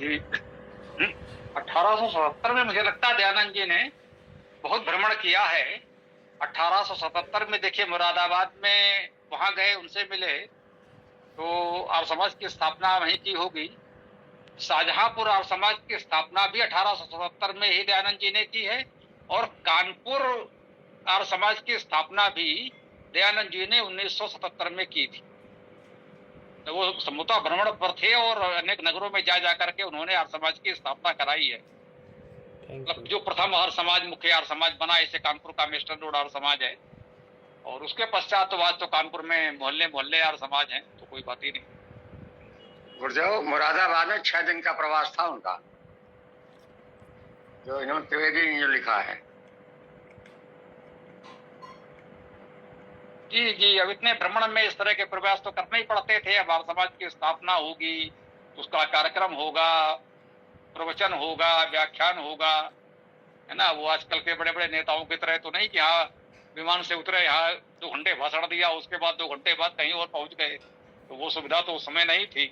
जी। 1877 में मुझे लगता है दयानंद जी ने बहुत भ्रमण किया है। 1877 में देखिए मुरादाबाद में वहां गए, उनसे मिले, तो आर्य समाज की स्थापना वहीं की होगी। शाहजहांपुर आर्य समाज की स्थापना भी 1877 में ही दयानंद जी ने की है, और कानपुर आर्य समाज की स्थापना भी दयानंद जी ने 1977 में की थी। तो वो समूता भ्रमण पर थे और अनेक नगरों में जा जाकर के उन्होंने आर्य समाज की स्थापना कराई है। मतलब जो प्रथम आर्य समाज, मुख्य आर्य समाज बना, इसे कानपुर का मेस्टर रोड आर्य समाज है, और उसके पश्चात तो आज तो कानपुर में मोहल्ले मोहल्ले आर्य समाज हैं, तो कोई बात ही नहीं। गुरदेव, मुरादाबाद में 6 दिन का प्रवास था उनका, जो इन्होंने त्रिवेदी ने जो लिखा है। जी जी, अब इतने भ्रमण में इस तरह के प्रयास तो करने ही पड़ते थे। अब आर्य समाज की स्थापना होगी, उसका कार्यक्रम होगा, प्रवचन होगा, व्याख्यान होगा, है ना। वो आजकल के बड़े बड़े नेताओं की तरह तो नहीं कि यहाँ विमान से उतरे, यहाँ 2 घंटे भाषण दिया, उसके बाद 2 घंटे बाद कहीं और पहुंच गए। तो वो सुविधा तो उस समय नहीं थी।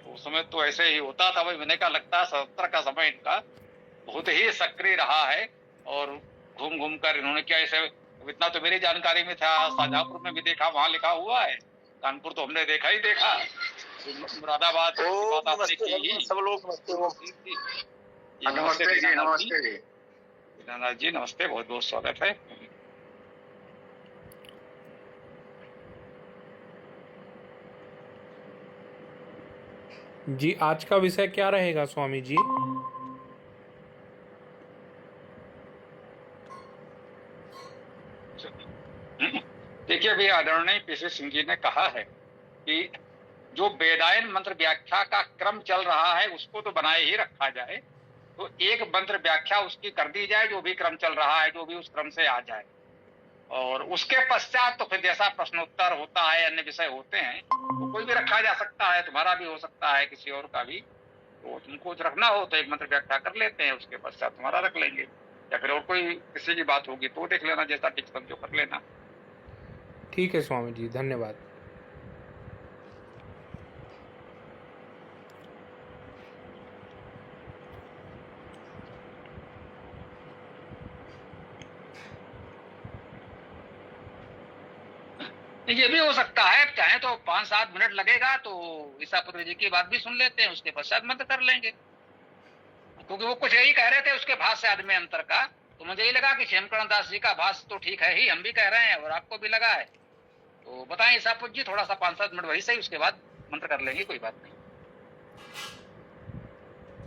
उस समय तो ऐसे ही होता था। भाई मैंने का लगता है 77 का समय इनका बहुत ही सक्रिय रहा है, और घूम घूम कर इन्होंने क्या, ऐसे इतना तो मेरी जानकारी में था। शाहजहांपुर में भी देखा, वहां लिखा हुआ है। कानपुर तो हमने देखा ही देखा। मुरादाबाद की बात आपने की ही। सब लोग नमस्ते जी, नमस्ते जी। दीनानाथ जी, नमस्ते, बहुत बहुत स्वागत है। जी, आज का विषय क्या रहेगा स्वामी जी? देखिए, अभी आदरणीय पीसी सिंह जी ने कहा है कि जो वेदायन मंत्र व्याख्या का क्रम चल रहा है उसको तो बनाए ही रखा जाए, तो एक मंत्र व्याख्या उसकी कर दी जाए, जो भी क्रम चल रहा है, जो भी उस क्रम से आ जाए, और उसके पश्चात तो फिर जैसा प्रश्नोत्तर होता है, अन्य विषय होते हैं, तो कोई भी रखा जा सकता है। तुम्हारा भी हो सकता है, किसी और का भी। तो तुमको रखना हो तो एक मंत्र व्याख्या कर लेते हैं, उसके पश्चात तुम्हारा रख लेंगे, या फिर और कोई किसी की बात होगी तो देख लेना, जैसा ठीक समझो कर लेना। ठीक है स्वामी जी, धन्यवाद। ये भी हो सकता है, चाहे तो 5-7 मिनट लगेगा तो ईसापुत्र जी की बात भी सुन लेते हैं, उसके पश्चात मत कर लेंगे, क्योंकि वो कुछ यही कह रहे थे उसके भाष्य आदि में अंतर का। तो मुझे ये लगा कि क्षेमकरण दास जी का भाष्य तो ठीक है ही, हम भी कह रहे हैं और आपको भी लगा है, तो बताएं ईसापुत्र जी, थोड़ा सा 5-7 मिनट वही सही, उसके बाद मंत्र कर लेंगे, कोई बात नहीं।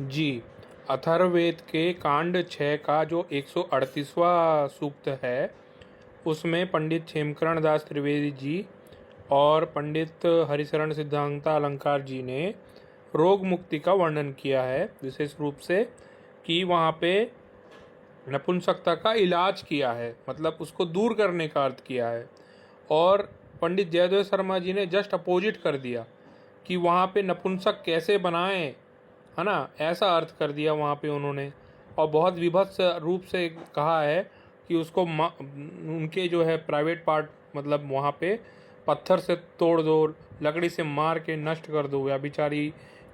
जी, अथर्ववेद के कांड 6 का जो 138वां सूक्त है, उसमें पंडित क्षेमकरण दास त्रिवेदी जी और पंडित हरिशरण सिद्धांता अलंकार जी ने रोग मुक्ति का वर्णन किया है, विशेष रूप से कि वहाँ पे नपुंसकता का इलाज किया है, मतलब उसको दूर करने का अर्थ किया है। और पंडित जयदेव शर्मा जी ने जस्ट अपोजिट कर दिया कि वहाँ पे नपुंसक कैसे बनाएं, है ना, ऐसा अर्थ कर दिया वहाँ पे उन्होंने। और बहुत विभत्स रूप से कहा है कि उसको उनके जो है प्राइवेट पार्ट, मतलब वहाँ पे पत्थर से तोड़ दो, लकड़ी से मार के नष्ट कर दो। व्यभिचारी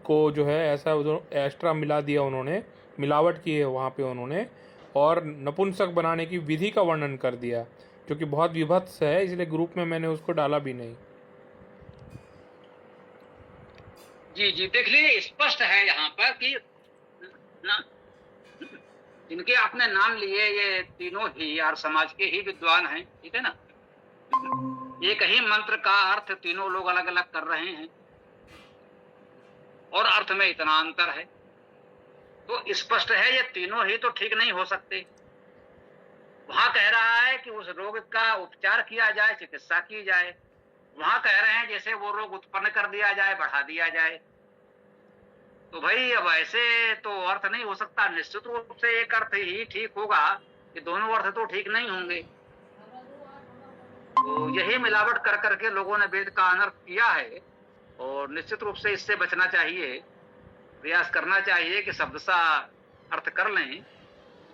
को जो है ऐसा एक्स्ट्रा मिला दिया उन्होंने, मिलावट की है वहाँ पे उन्होंने, और नपुंसक बनाने की विधि का वर्णन कर दिया, जो कि बहुत विभत्स है, इसलिए ग्रुप में मैंने उसको डाला भी नहीं। जी जी, देख लीजिए, स्पष्ट है यहाँ पर कि जिनके आपने नाम लिए ये तीनों ही आर्य समाज के ही विद्वान हैं, ठीक है ना। एक ही मंत्र का अर्थ तीनों लोग अलग अलग कर रहे हैं, और अर्थ में इतना अंतर है, तो स्पष्ट है ये तीनों ही तो ठीक नहीं हो सकते। वहां कह रहा है कि उस रोग का उपचार किया जाए, चिकित्सा की जाए, वहां कह रहे हैं जैसे वो रोग उत्पन्न कर दिया जाए, बढ़ा दिया जाए। तो भाई अब ऐसे तो अर्थ नहीं हो सकता। निश्चित रूप से एक अर्थ ही ठीक होगा, कि दोनों अर्थ तो ठीक नहीं होंगे। तो यही मिलावट कर करके लोगों ने वेद का अनर्थ किया है, और निश्चित रूप से इससे बचना चाहिए, प्रयास करना चाहिए कि शब्दशः अर्थ कर लें।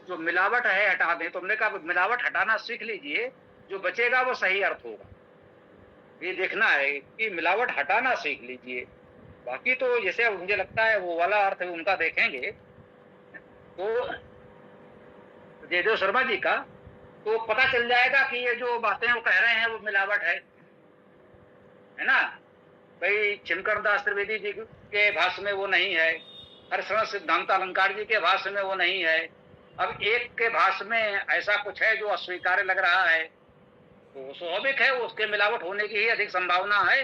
जो मिलावट है हटा दें। तुमने कहा मिलावट हटाना सीख लीजिए, जो बचेगा वो सही अर्थ होगा। ये देखना है कि मिलावट हटाना सीख लीजिए, बाकी तो जैसे मुझे लगता है वो वाला अर्थ उनका देखेंगे तो जयदेव शर्मा जी का, तो पता चल जाएगा कि ये जो बातें वो कह रहे हैं वो मिलावट है ना। भाई छिमकर दास त्रिवेदी जी के भाष्य में वो नहीं है, हरिशरण सिद्धांत अलंकार जी के भाष्य में वो नहीं है। अब एक के भाष्य में ऐसा कुछ है जो अस्वीकार्य लग रहा है, तो स्वाभाविक है उसके मिलावट होने की ही अधिक संभावना है।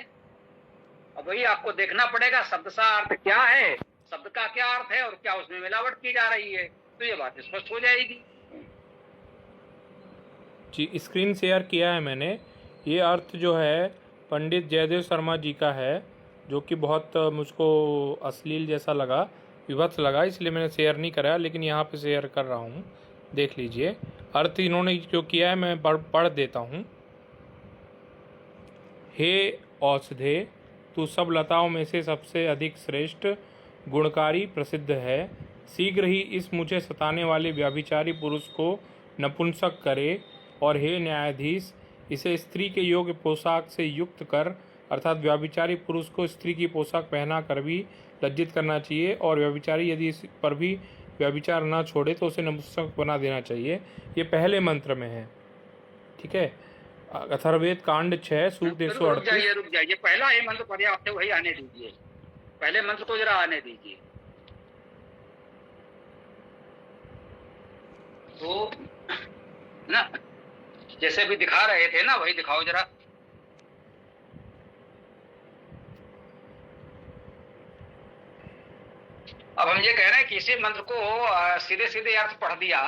अब वही आपको देखना पड़ेगा शब्द का अर्थ क्या है, शब्द का क्या अर्थ है और क्या उसमें मिलावट की जा रही है, तो ये बात स्पष्ट हो जाएगी। जी, स्क्रीन शेयर किया है मैंने। ये अर्थ जो है पंडित जयदेव शर्मा जी का है, जो कि बहुत मुझको अश्लील जैसा लगा, विभत्स लगा, इसलिए मैंने शेयर नहीं करा, लेकिन यहाँ पे शेयर कर रहा हूँ, देख लीजिए। अर्थ इन्होंने जो किया है मैं पढ़ देता हूँ। हे औषधे, तू सब लताओं में से सबसे अधिक श्रेष्ठ, गुणकारी प्रसिद्ध है। शीघ्र ही इस मुझे सताने वाले व्यभिचारी पुरुष को नपुंसक करे, और हे न्यायाधीश, इसे स्त्री के योग्य पोशाक से युक्त कर, अर्थात व्यभिचारी पुरुष को स्त्री की पोशाक पहना कर भी लज्जित करना चाहिए, और व्यभिचारी यदि इस पर भी व्यभिचार न छोड़े तो उसे नपुंसक बना देना चाहिए। ये पहले मंत्र में है, ठीक है। अथर्ववेद कांड 6 सूक्त 138। रुक जाइए, पहला ही मंत्र पर्याप्त है, वही आने दीजिए, पहले मंत्र को जरा आने दीजिए। तो ना जैसे भी दिखा रहे थे ना वही दिखाओ जरा। अब हम ये कह रहे हैं कि इसी मंत्र को सीधे सीधे अर्थ पढ़ दिया,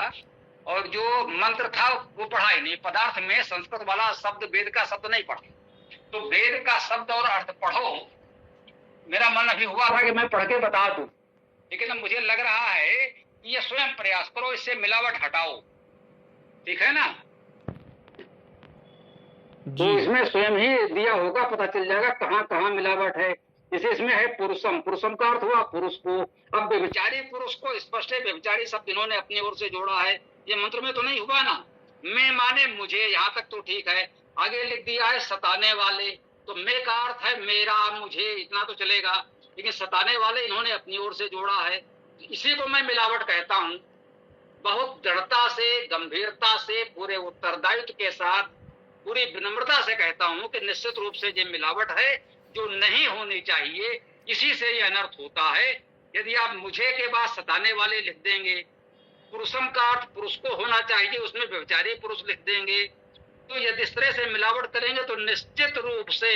और जो मंत्र था वो पढ़ा ही नहीं। पदार्थ में संस्कृत वाला शब्द वेद का शब्द नहीं पढ़ा, तो वेद का शब्द और अर्थ पढ़ो। मेरा मन अभी हुआ था कि मैं पढ़ के बता दूं, लेकिन अब मुझे लग रहा है कि ये स्वयं प्रयास करो, इससे मिलावट हटाओ, ठीक है ना। तो इसमें स्वयं ही दिया होगा, पता चल जाएगा कहाँ कहाँ मिलावट है। जैसे इसमें है पुरुषम, पुरुषम का अर्थ हुआ पुरुष को। अब व्यभिचारी पुरुष को स्पष्ट है व्यभिचारी शब्द इन्होंने अपनी ओर से जोड़ा है, ये मंत्र में तो नहीं हुआ ना। मैं माने मुझे, यहाँ तक तो ठीक है। आगे लिख दिया है सताने वाले, तो मैं का अर्थ है मेरा, मुझे, इतना तो चलेगा, लेकिन सताने वाले इन्होंने अपनी ओर से जोड़ा है। इसी को मैं मिलावट कहता हूँ। बहुत दृढ़ता से, गंभीरता से, पूरे उत्तरदायित्व के साथ, पूरी विनम्रता से कहता हूँ कि निश्चित रूप से ये मिलावट है जो नहीं होनी चाहिए। इसी से ये अनर्थ होता है। यदि आप मुझे के बाद सताने वाले लिख देंगे, पुरुषम का अर्थ पुरुष को होना चाहिए, उसमें व्यभिचारी पुरुष लिख देंगे, तो यदि इस तरह से मिलावट करेंगे तो निश्चित रूप से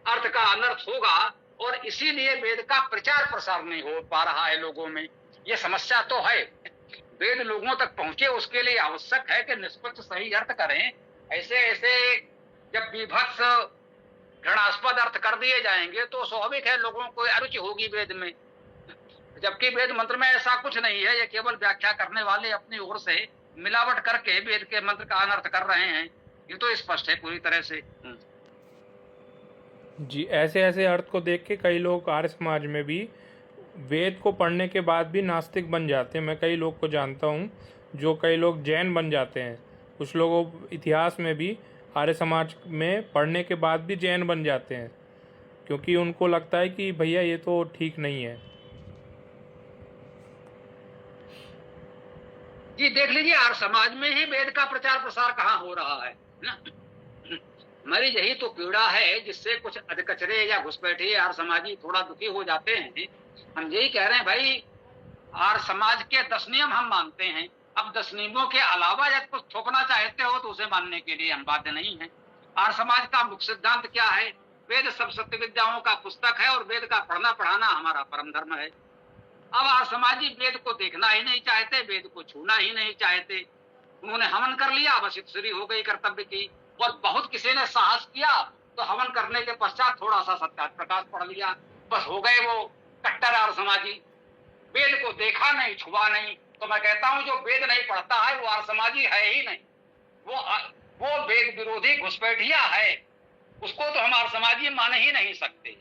अर्थ का अनर्थ होगा, और इसीलिए वेद का प्रचार प्रसार नहीं हो पा रहा है लोगों में। ये समस्या तो है। वेद लोगों तक पहुंचे उसके लिए आवश्यक है कि निष्पक्ष सही अर्थ करें। ऐसे ऐसे जब विभत्स घृणास्पद अर्थ कर दिए जाएंगे तो स्वाभाविक है लोगों को अरुचि होगी वेद में, जबकि वेद मंत्र में ऐसा कुछ नहीं है। ये केवल व्याख्या करने वाले अपनी ओर से मिलावट करके वेद के मंत्र का अनर्थ कर रहे हैं, ये तो स्पष्ट है पूरी तरह से। जी, ऐसे ऐसे अर्थ को देख के कई लोग आर्य समाज में भी वेद को पढ़ने के बाद भी नास्तिक बन जाते हैं। मैं कई लोग को जानता हूँ जो कई लोग जैन बन जाते हैं। कुछ लोगों इतिहास में भी आर्य समाज में पढ़ने के बाद भी जैन बन जाते हैं, क्योंकि उनको लगता है कि भैया ये तो ठीक नहीं है। जी देख लीजिए, आर्य समाज में ही वेद का प्रचार प्रसार कहाँ हो रहा है ना। हमारी यही तो पीड़ा है जिससे कुछ अधकचरे या घुसपैठे आर्य समाजी थोड़ा दुखी हो जाते हैं। हम यही कह रहे हैं भाई, आर्य समाज के 10 नियम हम मानते हैं। अब 10 नियमों के अलावा यदि कुछ थोपना चाहते हो तो उसे मानने के लिए हम बाध्य नहीं है। आर्य समाज का मुख्य सिद्धांत क्या है? वेद सब सत्य विद्याओं का पुस्तक है और वेद का पढ़ना पढ़ाना हमारा परम धर्म है। अब आर्य समाजी वेद को देखना ही नहीं चाहते, वेद को छूना ही नहीं चाहते। उन्होंने हवन कर लिया, बस शुरू हो गई कर्तव्य की। और बहुत किसी ने साहस किया तो हवन करने के पश्चात थोड़ा सा सत्यार्थ प्रकाश पढ़ लिया, बस हो गए वो कट्टर आर्य समाजी। वेद को देखा नहीं, छुआ नहीं। तो मैं कहता हूं जो वेद नहीं पढ़ता है वो आर्य समाजी है ही नहीं, वो वेद विरोधी घुसपैठिया है। उसको तो हम आर्य समाजी मान ही नहीं सकते।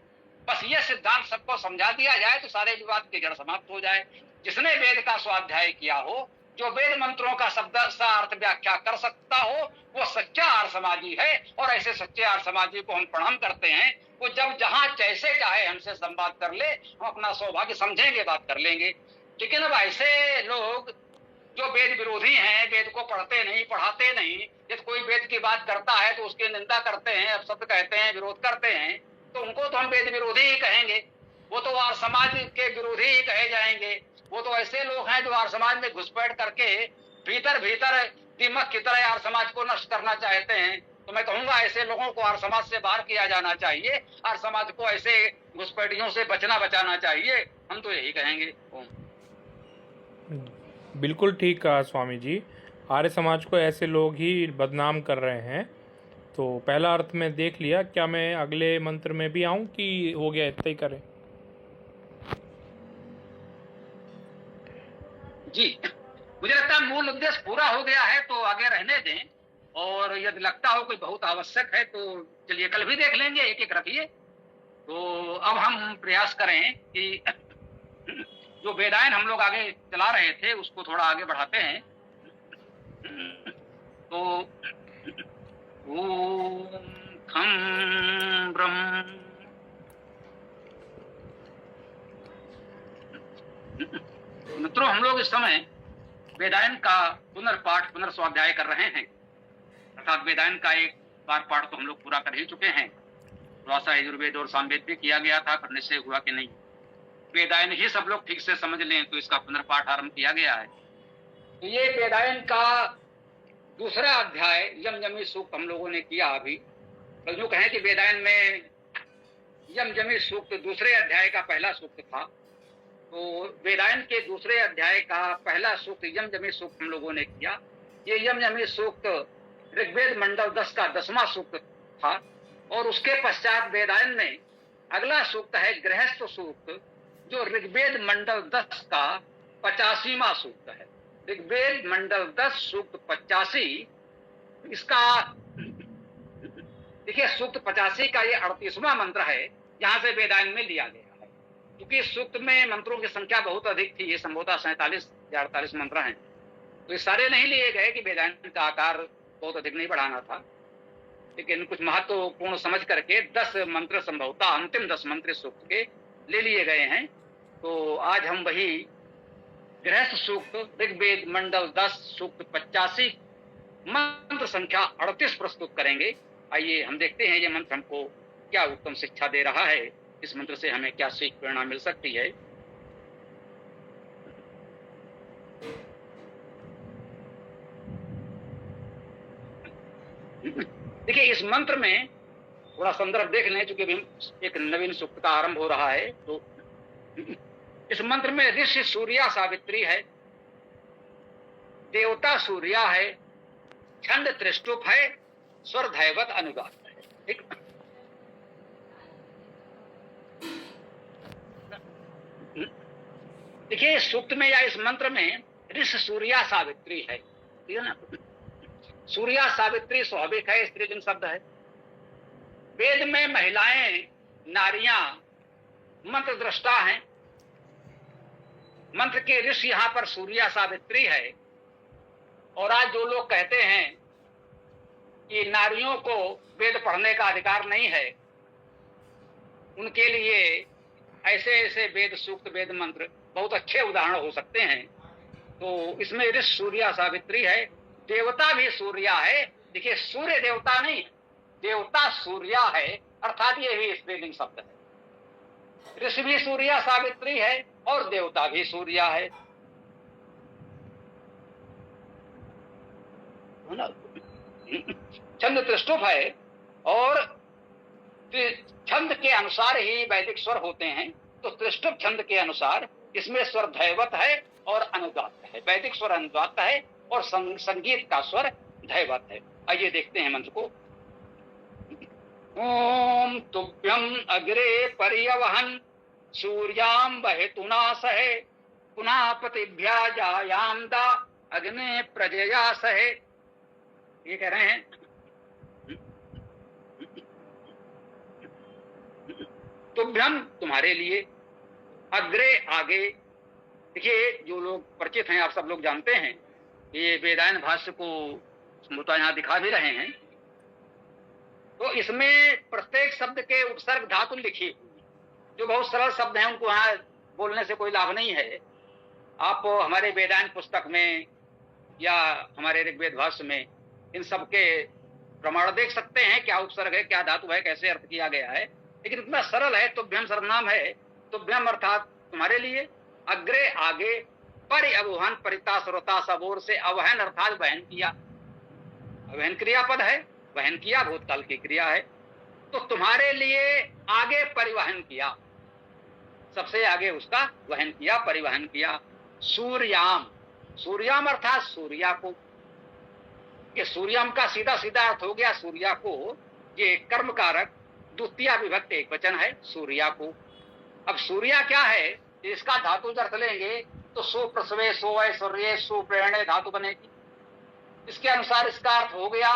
बस ये सिद्धांत सबको समझा दिया जाए तो सारे विवाद की जड़ समाप्त हो जाए। जिसने वेद का स्वाध्याय किया हो जो वेद मंत्रों का शब्द सा अर्थ व्याख्या कर सकता हो वो सच्चा आर्य समाजी है। और ऐसे सच्चे आर्य समाजी को हम प्रणाम करते हैं। वो जब जहां जैसे चाहे हमसे संवाद कर ले, हम अपना सौभाग्य समझेंगे, बात कर लेंगे। लेकिन अब ऐसे लोग जो वेद विरोधी हैं, वेद को पढ़ते नहीं, पढ़ाते नहीं, यदि कोई वेद की बात करता है तो उसकी निंदा करते हैं, अपशब्द कहते हैं, विरोध करते हैं, तो उनको तो हम वेद विरोधी ही कहेंगे। वो तो आर्य समाज के विरोधी ही कहे जाएंगे। वो तो ऐसे लोग हैं जो आर्य समाज में घुसपैठ करके भीतर भीतर दीमक की तरह आर्य समाज को नष्ट करना चाहते हैं। तो मैं कहूंगा ऐसे लोगों को आर्य समाज से बाहर किया जाना चाहिए। आर्य समाज को ऐसे घुसपैठियों से बचाना चाहिए। हम तो यही कहेंगे। बिल्कुल ठीक कहा स्वामी जी। आर्य समाज को ऐसे लोग ही बदनाम कर रहे हैं। तो पहला अर्थ में देख लिया, क्या मैं अगले मंत्र में भी आऊं कि हो गया, इतना ही करें? जी, मुझे लगता है मूल उद्देश्य पूरा हो गया है, तो आगे रहने दें। और यदि लगता हो कोई बहुत आवश्यक है तो चलिए कल भी देख लेंगे, एक एक रखिए। तो अब हम प्रयास करें कि जो वेदायन हम लोग आगे चला रहे थे उसको थोड़ा आगे बढ़ाते हैं। तो ओम खम ब्रह्म मित्रों, हम लोग इस समय वेदायन का पुनर्पाठ पुनर्स्वाध्याय कर रहे हैं। अर्थात वेदायन का एक बार पाठ तो हम लोग पूरा कर ही चुके हैं। थोड़ा सा यजुर्वेद और सामवेद भी किया गया था, करने से हुआ कि नहीं। वेदायन ही सब लोग ठीक से समझ लें तो इसका पुनर्पाठ आरंभ किया गया है। तो ये वेदायन का दूसरा अध्याय यम यमी सूक्त हम लोगों ने किया अभी। तो जो कहें कि वेदायन में यम यमी सूक्त दूसरे अध्याय का पहला सूक्त था, तो वेदायन के दूसरे अध्याय का पहला सूक्त यम यमी सूक्त हम लोगों ने किया। ये यम यमी सूक्त ऋग्वेद मंडल 10 का 10वां सूक्त था। और उसके पश्चात वेदायन में अगला सूक्त है गृहस्थ सूक्त, जो ऋग्वेद मंडल 10 का 85वां सूक्त है। ऋग्वेद मंडल 10 सूक्त 85। इसका देखिए, सूक्त 85 का ये 38वां मंत्र है, यहां से वेदायन में लिया गया है। क्योंकि सूक्त में मंत्रों की संख्या बहुत अधिक थी, ये संभवतः 47 या 48 मंत्र हैं। तो ये सारे नहीं लिए गए कि वेदायन का आकार बहुत अधिक नहीं बढ़ाना था, लेकिन कुछ महत्वपूर्ण समझ करके 10 मंत्र संभवतः अंतिम 10 मंत्र सूक्त के ले लिए गए हैं। तो आज हम वही गृहस्थ सूक्त ऋग्वेद मंडल 10 सूक्त 85 मंत्र संख्या 38 प्रस्तुत करेंगे। आइए हम देखते हैं ये मंत्र हमको क्या उत्तम शिक्षा दे रहा है, इस मंत्र से हमें क्या सीख प्रेरणा मिल सकती है। देखिए, इस मंत्र में थोड़ा संदर्भ देख लें, चूंकि अभी एक नवीन सूक्त का आरंभ हो रहा है। तो इस मंत्र में ऋषि सूर्या सावित्री है, देवता सूर्या है, छंद त्रिष्टुप है, स्वर धैवत अनुदात है। ठीक, देखिए इस सूक्त में या इस मंत्र में ऋषि सूर्या सावित्री है, ठीक है ना। सूर्या सावित्री स्वाभाविक है, स्त्रीलिंग शब्द है। वेद में महिलाएं, नारियां मंत्र दृष्टा हैं। मंत्र के ऋषि यहां पर सूर्या सावित्री है। और आज जो लोग कहते हैं कि नारियों को वेद पढ़ने का अधिकार नहीं है, उनके लिए ऐसे ऐसे वेद सूक्त वेद मंत्र बहुत अच्छे उदाहरण हो सकते हैं। तो इसमें ऋषि सूर्या सावित्री है, देवता भी सूर्या है। देखिए, सूर्य देवता नहीं, देवता सूर्या है, अर्थात ये भी स्त्रीलिंग शब्द है। ऋषि भी सूर्या सावित्री है और देवता भी सूर्या है। छंद त्रिष्टुप है और छंद के अनुसार ही वैदिक स्वर होते हैं। तो त्रिष्टुप छंद के अनुसार इसमें स्वर धैवत है और अनुदात है। वैदिक स्वर अनुदात है और संगीत का स्वर धैवत है। आइए देखते हैं मंत्र को। ओम तुभ्यम अग्रे पर्यवहन सूर्याम वहेतुना सहे पुनः पतिभ्या जायाम दा अग्ने प्रजया सहे। ये कह रहे हैं तुभ्यम तुम्हारे लिए, अग्रे आगे। देखिए, जो लोग परिचित हैं आप सब लोग जानते हैं ये वेदायन भाष्य को स्मृता यहाँ दिखा भी रहे हैं। तो इसमें प्रत्येक शब्द के उपसर्ग धातु लिखी हुई, जो बहुत सरल शब्द हैं, उनको यहाँ बोलने से कोई लाभ नहीं है। आप हमारे वेदांत पुस्तक में या हमारे ऋग्वेद भाष्य में इन सब के प्रमाण देख सकते हैं, क्या उपसर्ग है, क्या धातु है, कैसे अर्थ किया गया है। लेकिन इतना सरल है। तुभ्यम सर्वनाम है, तुभ्यम अर्थात तुम्हारे लिए, अग्रे आगे, परि अवहन परिता श्रोता सबोर से अवहन अर्थात वहन किया, वहन क्रियापद है, वहन किया भूतकाल की क्रिया है। तो तुम्हारे लिए आगे परिवहन किया, सबसे आगे उसका वहन किया, परिवहन किया। सूर्याम, सूर्याम अर्थात सूर्या को, ये सूर्याम का सीधा सीधा अर्थ हो गया सूर्या को। ये कर्म कारक द्वितीय विभक्ति एक वचन है, सूर्या को। अब सूर्या क्या है, इसका धातु अर्थ लेंगे तो सुप्रसवे सो ऐश्वर्य सुप्रेरणे धातु बनेगी। इसके अनुसार इसका अर्थ हो गया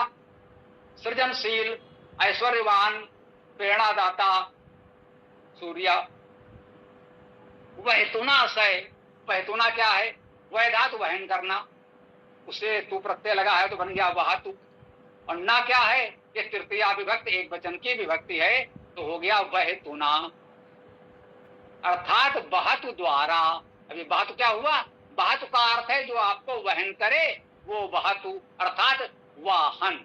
सृजनशील, ऐश्वर्यवान, प्रेरणादाता सूर्या। वह तुनाशय, वह तुना क्या है, वह धातु वहन करना, उसे तू प्रत्यय लगा है तो बन गया वह तू। और ना क्या है, ये तृतीय विभक्ति एक वचन की विभक्ति है, तो हो गया वह तुना अर्थात बहतु द्वारा। अभी बहतु क्या हुआ, बहतु का अर्थ है जो आपको वहन करे, वो बहतु अर्थात वाहन।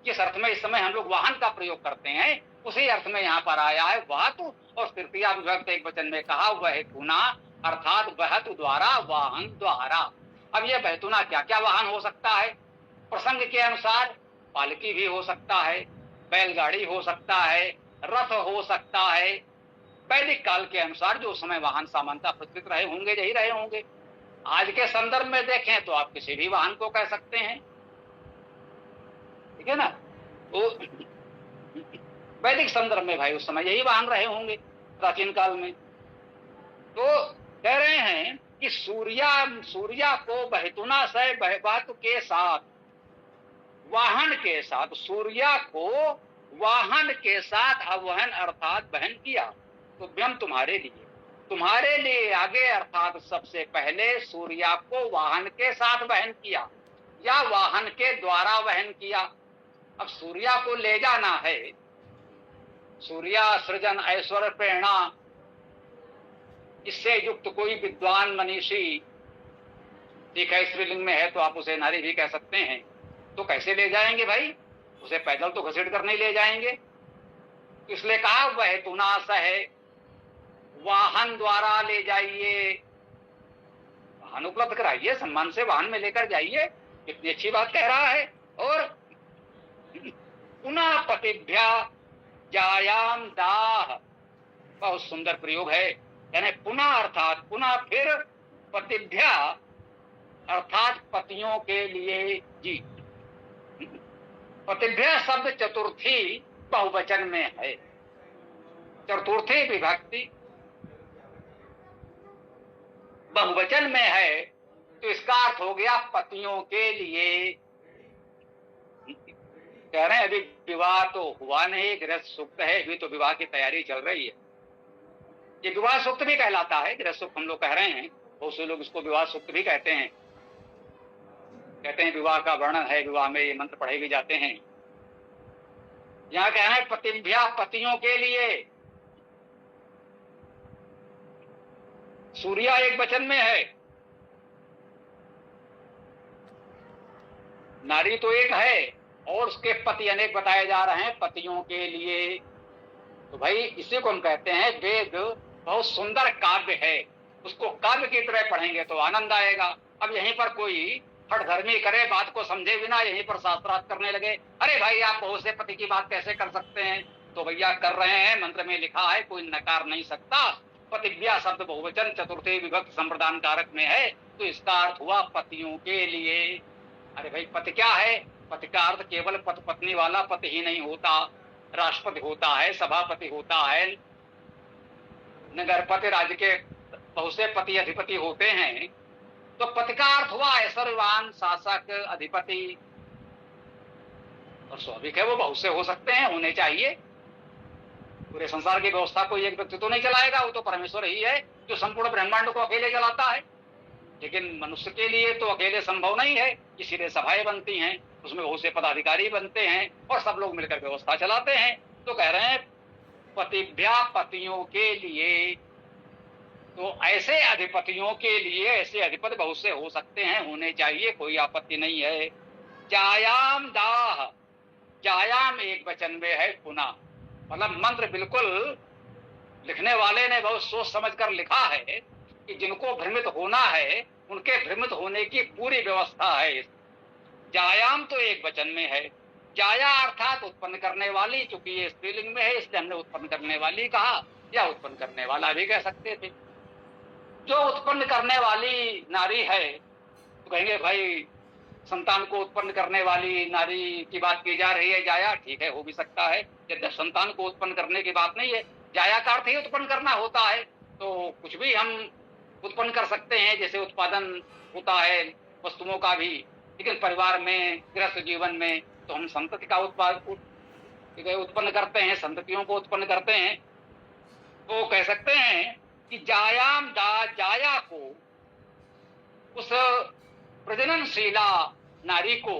किस अर्थ में इस समय हम लोग वाहन का प्रयोग करते हैं, उसी अर्थ में यहाँ पर आया है बहतु, और तृतीय विभक्ति एक वचन में कहा वह तुना अर्थात बहतु द्वारा, वाहन द्वारा। अब यह बहतुना क्या क्या वाहन हो सकता है, प्रसंग के अनुसार पालकी भी हो सकता है, बैलगाड़ी हो सकता है, रथ हो सकता है। वैदिक काल के अनुसार जो समय वाहन सामान्यतः प्रचलित रहे होंगे, यही रहे होंगे। आज के संदर्भ में देखें तो आप किसी भी वाहन को कह सकते हैं, ठीक है ना। तो वैदिक संदर्भ में भाई उस समय यही वाहन रहे होंगे प्राचीन काल में। तो कह रहे हैं कि सूर्या को बहतुना से बहतु के साथ, वाहन के साथ, सूर्या को वाहन के साथ अवहन अर्थात वहन किया। तो व्यम तुम्हारे लिए आगे अर्थात सबसे पहले सूर्या को वाहन के साथ वहन किया या वाहन के द्वारा वहन किया। अब सूर्या को ले जाना है, सूर्या सृजन ऐश्वर्य प्रेरणा, इससे युक्त कोई विद्वान मनीषी, ठीक है स्त्रीलिंग में है तो आप उसे नारी भी कह सकते हैं, तो कैसे ले जाएंगे भाई, उसे पैदल तो घसीट कर नहीं ले जाएंगे। इसलिए कहा वह तुना सह, वाहन द्वारा ले जाइए, वाहन उपलब्ध कराइए, सम्मान से वाहन में लेकर जाइए। कितनी अच्छी बात कह रहा है। और पुनः पतिभ्या जायाम दाह, बहुत सुंदर प्रयोग है। यानी पुनः अर्थात पुनः फिर, पतिभ्या अर्थात पतियों के लिए जी। पतिभ्या शब्द चतुर्थी बहुवचन में है, चतुर्थी विभक्ति बहुवचन में है, तो इसका अर्थ हो गया पतियों के लिए। कह रहे हैं अभी विवाह तो हुआ नहीं, गृहस्थ सूक्त है, अभी तो विवाह की तैयारी चल रही है। ये विवाह सूक्त भी कहलाता है, गृहस्थ सूक्त हम लोग कह रहे हैं, बहुत से लोग इसको विवाह सूक्त भी कहते हैं। कहते हैं विवाह का वर्णन है, विवाह में ये मंत्र पढ़े भी जाते हैं। यहाँ कहना है पतिभ्या पतियों के लिए, सूर्या एक वचन में है, नारी तो एक है और उसके पति अनेक बताए जा रहे हैं, पतियों के लिए। तो भाई इसी को हम कहते हैं वेद बहुत सुंदर काव्य है, उसको काव्य की तरह पढ़ेंगे तो आनंद आएगा। अब यहीं पर कोई हठधर्मी करे, बात को समझे बिना यहीं पर शास्त्रार्थ करने लगे, अरे भाई आप बहुत से पति की बात कैसे कर सकते हैं, तो भैया कर रहे हैं, मंत्र में लिखा है, कोई नकार नहीं सकता। पतिभ्या शब्द बहुवचन चतुर्थी विभक्ति संप्रदान कारक में है, तो इसका अर्थ हुआ पतियों के लिए। अरे भाई पति क्या है, पति का अर्थ केवल पति पत्नी वाला पति ही नहीं होता, राष्ट्रपति होता है, सभापति होता है, नगरपति, राज्य के बहुत से पति अधिपति होते हैं। तो पति का अर्थ हुआ ऐश्वर्यवान, शासक, अधिपति, और स्वाभाविक है वो बहुत से हो सकते हैं, होने चाहिए। पूरे संसार की व्यवस्था को एक व्यक्ति तो नहीं चलाएगा, वो तो परमेश्वर ही है जो संपूर्ण ब्रह्मांड को अकेले चलाता है। लेकिन मनुष्य के लिए तो अकेले संभव नहीं है, इसीलिए सभाएं बनती हैं, उसमें बहुत से पदाधिकारी बनते हैं और सब लोग मिलकर व्यवस्था चलाते हैं। तो कह रहे हैं पतिभ्या, पतियों के लिए, तो ऐसे अधिपतियों के लिए, ऐसे अधिपति बहुत से हो सकते हैं, होने चाहिए, कोई आपत्ति नहीं है। जायाम दाह, जायाम एक वचन में है पुनः, मतलब मंत्र बिल्कुल लिखने वाले ने बहुत सोच समझ कर लिखा है कि जिनको भ्रमित होना है उनके भ्रमित होने की पूरी व्यवस्था है। जायाम तो एक वचन में है, जाया अर्थात उत्पन्न करने वाली, चूंकि ये स्त्रीलिंग में है इसलिए हमने उत्पन्न करने वाली कहा, या उत्पन्न करने वाला भी कह सकते थे। जो उत्पन्न करने वाली नारी है तो कहेंगे भाई संतान को उत्पन्न करने वाली नारी की बात की जा रही है, जाया, ठीक है, हो भी सकता है, यद्यप संतान को उत्पन्न करने की बात नहीं है। जाया का अर्थ ही उत्पन्न करना होता है, तो कुछ भी हम उत्पन्न कर सकते हैं, जैसे उत्पादन होता है वस्तुओं का भी, लेकिन परिवार में, गृहस्थ जीवन में तो हम संतति का उत्पन्न करते हैं, संततियों को उत्पन्न करते हैं। तो कह सकते हैं कि जायाम दा, जाया को, उस प्रजननशीला नारी को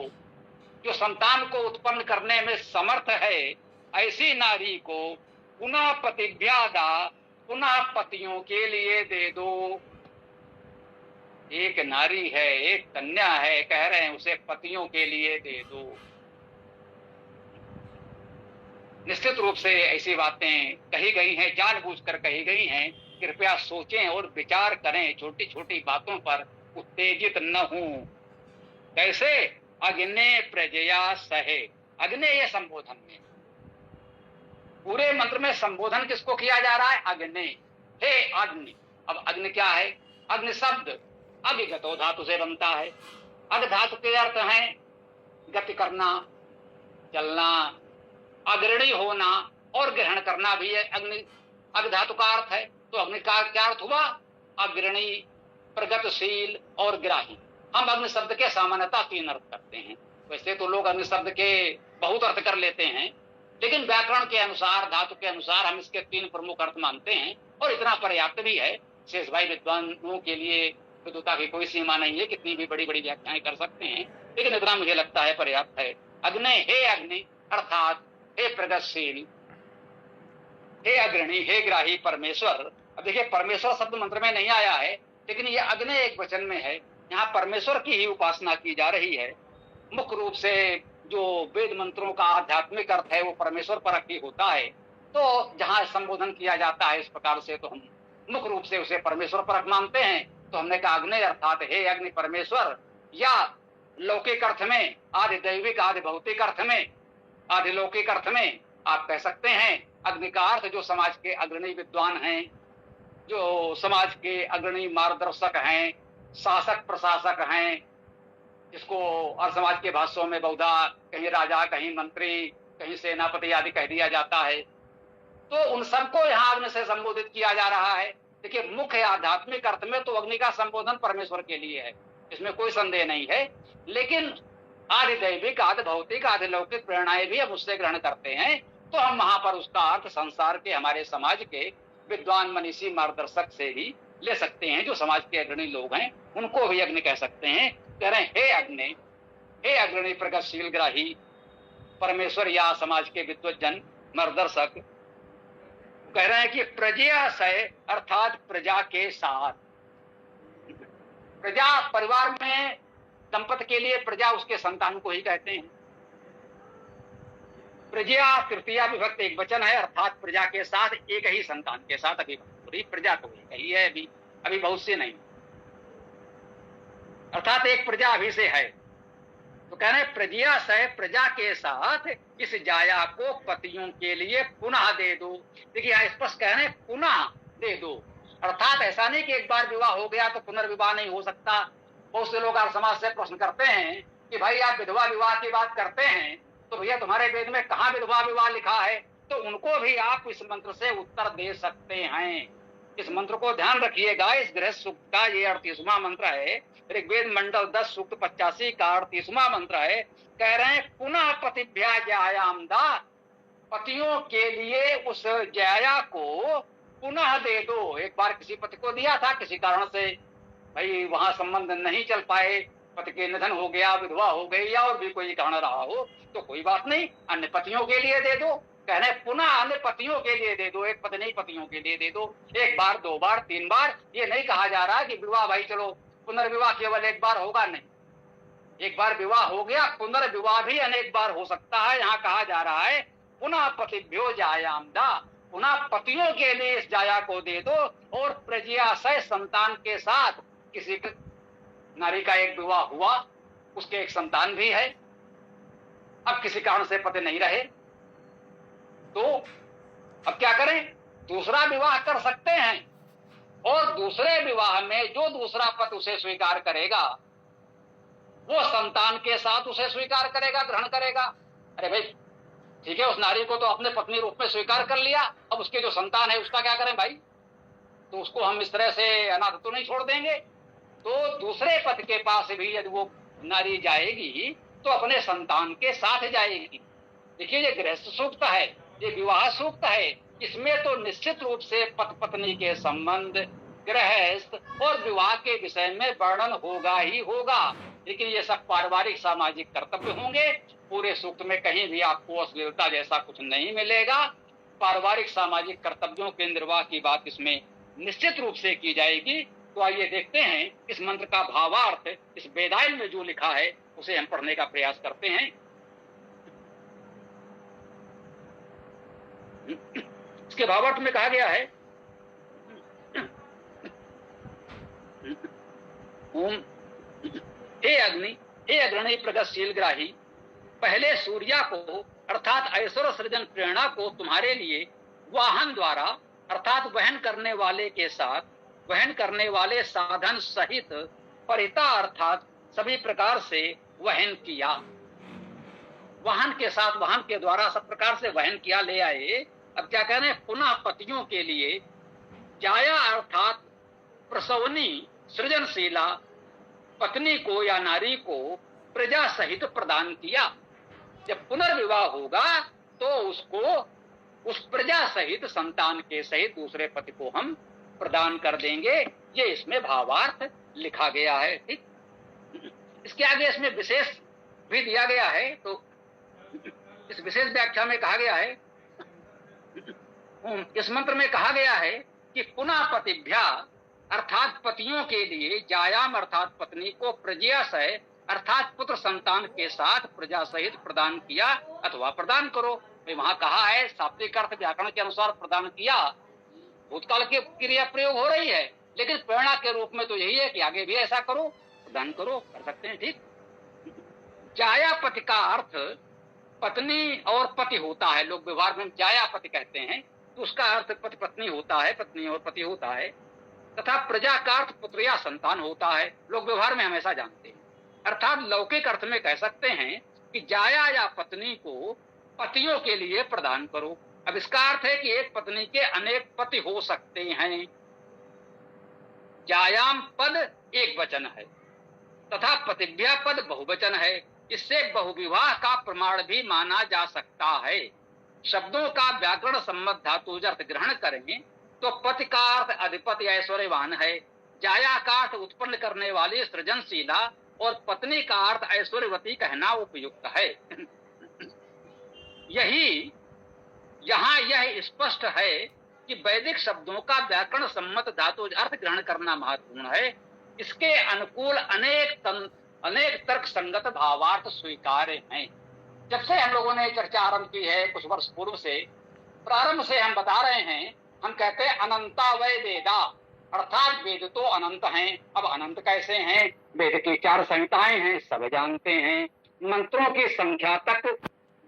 जो संतान को उत्पन्न करने में समर्थ है, ऐसी नारी को पुनः पतिभ्या दा, पुनः पतियों के लिए दे दो। एक नारी है, एक कन्या है, कह रहे हैं उसे पतियों के लिए दे दो। निश्चित रूप से ऐसी बातें कही गई हैं, जानबूझकर कही गई हैं, कृपया सोचें और विचार करें, छोटी छोटी बातों पर उत्तेजित न हूं। कैसे? अग्ने प्रजया सहे, अग्नेय संबोधन में, पूरे मंत्र में संबोधन किसको किया जा रहा है? अग्नि, हे अग्नि। अब अग्नि क्या है? अग्नि शब्द अभिगतो धातु से बनता है। अग धातु के अर्थ है गति करना, चलना, अग्रणी होना और ग्रहण करना भी है अग्नि, अग धातु का अर्थ है। तो अग्नि का क्या अर्थ हुआ? अग्रणी, प्रगतिशील और ग्राही। हम अग्नि शब्द के सामान्यतः 3 अर्थ करते हैं। वैसे तो लोग अग्नि शब्द के बहुत अर्थ कर लेते हैं, लेकिन व्याकरण के अनुसार, धातु के अनुसार हम इसके 3 प्रमुख अर्थ मानते हैं और इतना पर्याप्त भी है। शेष भाई विद्वानों के लिए विद्वता की कोई सीमा नहीं है, कितनी भी बड़ी बड़ी व्याख्याएं कर सकते हैं, लेकिन इतना मुझे लगता है पर्याप्त है। अग्नि, हे अग्नि अर्थात हे प्रगतिशील, हे अग्रणी, हे ग्राही परमेश्वर। अब देखिए परमेश्वर शब्द मंत्र में नहीं आया है, लेकिन ये अग्नि एक वचन में है, यहाँ परमेश्वर की ही उपासना की जा रही है। मुख्य रूप से जो वेद मंत्रों का आध्यात्मिक अर्थ है वो परमेश्वर परक ही होता है, तो जहाँ संबोधन किया जाता है इस प्रकार से तो हम मुख्य रूप से उसे परमेश्वर परक मानते हैं। तो हमने कहा अग्नि अर्थात हे अग्नि परमेश्वर, या लौकिक अर्थ में, आदि दैविक आदि भौतिक अर्थ में, आदि लौकिक अर्थ में आप कह सकते हैं अग्नि का अर्थ जो समाज के अग्रणी विद्वान हैं, जो समाज के अग्रणी मार्गदर्शक हैं, शासक प्रशासक हैं, जिसको और समाज के भाषाओं में बहुधा कहीं राजा, कहीं मंत्री, कहीं सेनापति आदि कह दिया जाता है, तो उन सबको यहाँ अग्नि से संबोधित किया जा रहा है। देखिए मुख्य आध्यात्मिक अर्थ में तो अग्नि का संबोधन परमेश्वर के लिए है, इसमें कोई संदेह नहीं है, लेकिन आदि दैविक आदि भौतिक आदि लौकिक प्रेरणाएं भी हम उससे ग्रहण करते हैं, तो हम वहां पर उसका अर्थ संसार के, हमारे समाज के विद्वान मनीषी मार्गदर्शक से ही ले सकते हैं, जो समाज के अग्रणी लोग हैं उनको भी अग्नि कह सकते हैं। कह रहे हैं हे अग्नि, हे अग्रणी प्रगतिशील ग्राही परमेश्वर या समाज के विद्वज्जन मार्गदर्शक, कह रहे हैं कि प्रजया से अर्थात प्रजा के साथ। प्रजा परिवार में दंपति के लिए प्रजा उसके संतान को ही कहते हैं। प्रजा तृतीया विभक्त एक वचन है, अर्थात प्रजा के साथ, एक ही संतान के साथ, अभी पूरी प्रजा तो ही है, अभी बहुत से नहीं, अर्थात एक प्रजा अभी से है। तो कह रहे प्रजया से प्रजा के साथ इस जाया को पतियों के लिए पुनः दे दो। देखिए यहाँ स्पष्ट कह रहे हैं पुनः दे दो, अर्थात ऐसा नहीं कि एक बार विवाह हो गया तो पुनर्विवाह नहीं हो सकता। बहुत से लोग आर्य समाज से प्रश्न करते हैं कि भाई आप विधवा विवाह की बात करते हैं, तो भैया तुम्हारे वेद में कहाँ विधवा विवाह लिखा है? तो उनको भी आप इस मंत्र से उत्तर दे सकते हैं। इस मंत्र को ध्यान रखिएगा, इस गृह सूक्त का ये 38वां मंत्र है, ऋग्वेद मंडल 10 सूक्त 85 का 38वां मंत्र है। कह रहे हैं पुनः पतिभ्या जायाम दा, पतियों के लिए उस जाया को पुनः दे दो। एक बार किसी पति को दिया था, किसी कारण से भाई वहां संबंध नहीं चल पाए, पति के निधन हो गया, विधवा हो गई या और भी कोई कारण रहा हो, तो कोई बात नहीं, अन्य पतियों के लिए दे दो। कहने पुनः अन्य पतियों के लिए दे दो, एक पति नहीं पतियों के लिए दे दो। एक बार, दो बार, तीन बार, ये नहीं कहा जा रहा कि विवाह भाई चलो पुनर्विवाह केवल एक बार होगा, नहीं। एक बार विवाह हो गया, पुनर्विवाह भी अनेक बार हो सकता है। यहाँ कहा जा रहा है पुनः पतिभ्यो जायाम दा, पुनः पतियों के लिए इस जाया को दे दो। और प्रज्ञाशय संतान के साथ किसी नारी का एक विवाह हुआ, उसके एक संतान भी है, अब किसी कारण से पति नहीं रहे, तो अब क्या करें? दूसरा विवाह कर सकते हैं, और दूसरे विवाह में जो दूसरा पति उसे स्वीकार करेगा वो संतान के साथ उसे स्वीकार करेगा, ग्रहण करेगा। अरे भाई ठीक है, उस नारी को तो अपने पत्नी रूप में स्वीकार कर लिया, अब उसके जो संतान है उसका क्या करें भाई? तो उसको हम इस तरह से अनाथ तो नहीं छोड़ देंगे। तो दूसरे पति के पास भी यदि वो नारी जाएगी तो अपने संतान के साथ जाएगी। देखिए ये गृहस्थ सूक्त है, ये विवाह सूक्त है, इसमें तो निश्चित रूप से पति पत्नी के संबंध, गृहस्थ और विवाह के विषय में वर्णन होगा ही होगा, लेकिन ये सब पारिवारिक सामाजिक कर्तव्य होंगे। पूरे सूक्त में कहीं भी आपको अश्लीलता जैसा कुछ नहीं मिलेगा। पारिवारिक सामाजिक कर्तव्यों के निर्वाह की बात इसमें निश्चित रूप से की जाएगी। तो आइए देखते हैं इस मंत्र का भावार्थ इस वेदायन में जो लिखा है उसे हम पढ़ने का प्रयास करते हैं। इसके भावार्थ में कहा गया है ओम हे अग्नि, हे अग्रणी प्रगतिशील ग्राही, पहले सूर्या को अर्थात ऐश्वर्य सृजन प्रेरणा को तुम्हारे लिए वाहन द्वारा अर्थात वहन करने वाले के साथ वहन करने वाले साधन सहित परिता अर्थात सभी प्रकार से वहन किया। वाहन के साथ, वाहन के द्वारा सब प्रकार से वहन किया, ले आए। अब क्या कह रहे हैं? पुनः पतियों के लिए जाया अर्थात प्रसवनी सृजनशीला पत्नी को या नारी को प्रजा सहित प्रदान किया। जब पुनर्विवाह होगा तो उसको उस प्रजा सहित संतान के सहित दूसरे पति को हम प्रदान कर देंगे। ये इसमें भावार्थ लिखा गया है। ठीक, इसके आगे इसमें विशेष भी दिया गया है। तो इस विशेष व्याख्या में कहा गया है, इस मंत्र में कहा गया है कि पुनः पतिभ्या अर्थात पतियों के लिए जायाम अर्थात पत्नी को प्रज्ञाशय अर्थात पुत्र संतान के साथ प्रजा सहित प्रदान किया अथवा प्रदान करो। वहां कहा है शाब्दिक अर्थ व्याकरण के अनुसार प्रदान किया, भूतकाल की क्रिया प्रयोग हो रही है, लेकिन प्रेरणा के रूप में तो यही है कि आगे भी ऐसा करो, प्रदान करो, कर सकते हैं। ठीक, जाया पति का अर्थ पत्नी और पति होता है। लोग व्यवहार में जाया पति कहते हैं, तो उसका अर्थ पति पत्नी होता है, पत्नी और पति होता है। तथा प्रजा का अर्थ पुत्र या संतान होता है, लोग व्यवहार में हमेशा जानते हैं। अर्थात लौकिक अर्थ में कह सकते हैं कि जाया या पत्नी को पतियों के लिए प्रदान करो। अब इसका अर्थ है कि एक पत्नी के अनेक पति हो सकते हैं। जायाम पद एक वचन है तथा पतिभ्या पद बहुवचन है। इससे बहुविवाह का प्रमाण भी माना जा सकता है। शब्दों का व्याकरण सम्मत धातु अर्थ ग्रहण करें तो पति का अर्थ अधिपति ऐश्वर्यवान है, जाया का अर्थ उत्पन्न करने वाली सृजनशीला और पत्नी का अर्थ ऐश्वर्यवती कहना उपयुक्त है। यही यहाँ यह स्पष्ट है कि वैदिक शब्दों का व्याकरण सम्मत धातु अर्थ ग्रहण करना महत्वपूर्ण है। इसके अनुकूल अनेक तर्क संगत भावार्थ स्वीकार्य हैं। जब से हम लोगों ने चर्चा आरंभ की है, कुछ वर्ष पूर्व से प्रारंभ से हम बता रहे हैं, हम कहते हैं अनंता वै वेदा, अर्थात वेद तो अनंत हैं। अब अनंत कैसे हैं? वेद की 4 संहिताएं हैं, सब जानते हैं। मंत्रों की संख्या तक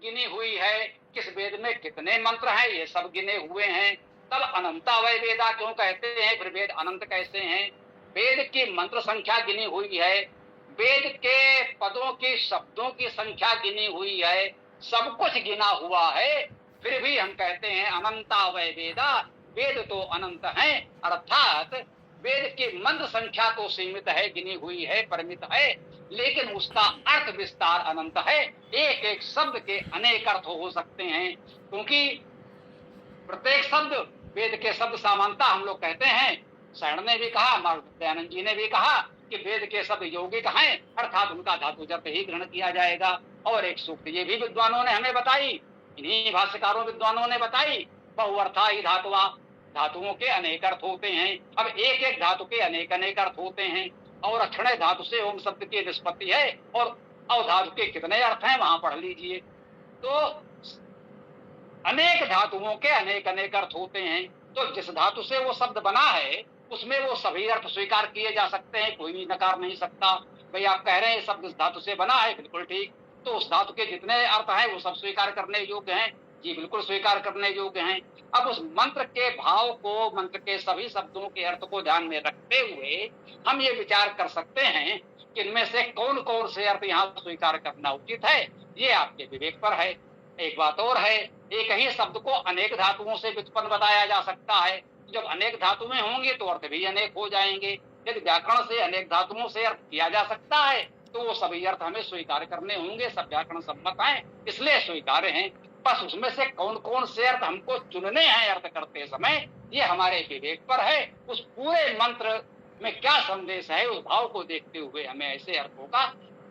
गिनी हुई है, किस वेद में कितने मंत्र हैं ये सब गिने हुए हैं। तब अनंता वै वेदा क्यों कहते हैं? फिर वेद अनंत कैसे हैं? वेद की मंत्र संख्या गिनी हुई है, वेद के पदों की शब्दों की संख्या गिनी हुई है, सब कुछ गिना हुआ है, फिर भी हम कहते हैं अनंता वै वेदा, वेद तो अनंत हैं। अर्थात वेद की मंत्र संख्या तो सीमित है, गिनी हुई है, परिमित है, लेकिन उसका अर्थ विस्तार अनंत है। एक एक शब्द के अनेक अर्थ हो सकते हैं, क्योंकि प्रत्येक शब्द वेद के शब्द समानता हम लोग कहते हैं शरण ने भी कहा, दयानंद जी ने भी कहा कि वेद के सब यौगिक हैं, अर्थात उनका धातुजर्थ ही ग्रहण किया जाएगा। और एक सूक्त ये भी विद्वानों ने हमें बताई, इन्हीं भाष्यकारों विद्वानों ने बताई, बहुअर्था ही धातुआ, धातुओं के अनेक अर्थ होते हैं। अब एक एक धातु के अनेक अनेक अर्थ होते हैं, और अक्षण धातु से ओम शब्द की निष्पत्ति है, और अवधातु के कितने अर्थ हैं वहां पढ़ लीजिए। तो अनेक धातुओं के अनेक अनेक अर्थ होते हैं, तो जिस धातु से वो शब्द बना है उसमें वो सभी अर्थ स्वीकार किए जा सकते हैं, कोई भी नकार नहीं सकता। भाई आप कह रहे हैं शब्द इस धातु से बना है, बिल्कुल ठीक, तो उस धातु के जितने अर्थ हैं वो सब स्वीकार करने योग्य हैं, जी बिल्कुल स्वीकार करने योग्य हैं। अब उस मंत्र के भाव को, मंत्र के सभी शब्दों के अर्थ को ध्यान में रखते हुए हम ये विचार कर सकते हैं कि इनमें से कौन कौन से अर्थ यहाँ स्वीकार करना उचित है, ये आपके विवेक पर है। एक बात और है, एक ही शब्द को अनेक धातुओं से व्युत्पन्न बताया जा सकता है, जब अनेक धातुएं होंगी तो अर्थ भी अनेक हो जाएंगे। यदि व्याकरण से अनेक धातुओं से अर्थ किया जा सकता है तो वो सभी अर्थ हमें स्वीकार करने होंगे, सब व्याकरण सम्मत हैं, इसलिए स्वीकार्य हैं। बस उसमें से कौन कौन से अर्थ हमको चुनने हैं अर्थ करते समय, ये हमारे विवेक पर है। उस पूरे मंत्र में क्या संदेश है, उस भाव को देखते हुए हमें ऐसे अर्थों का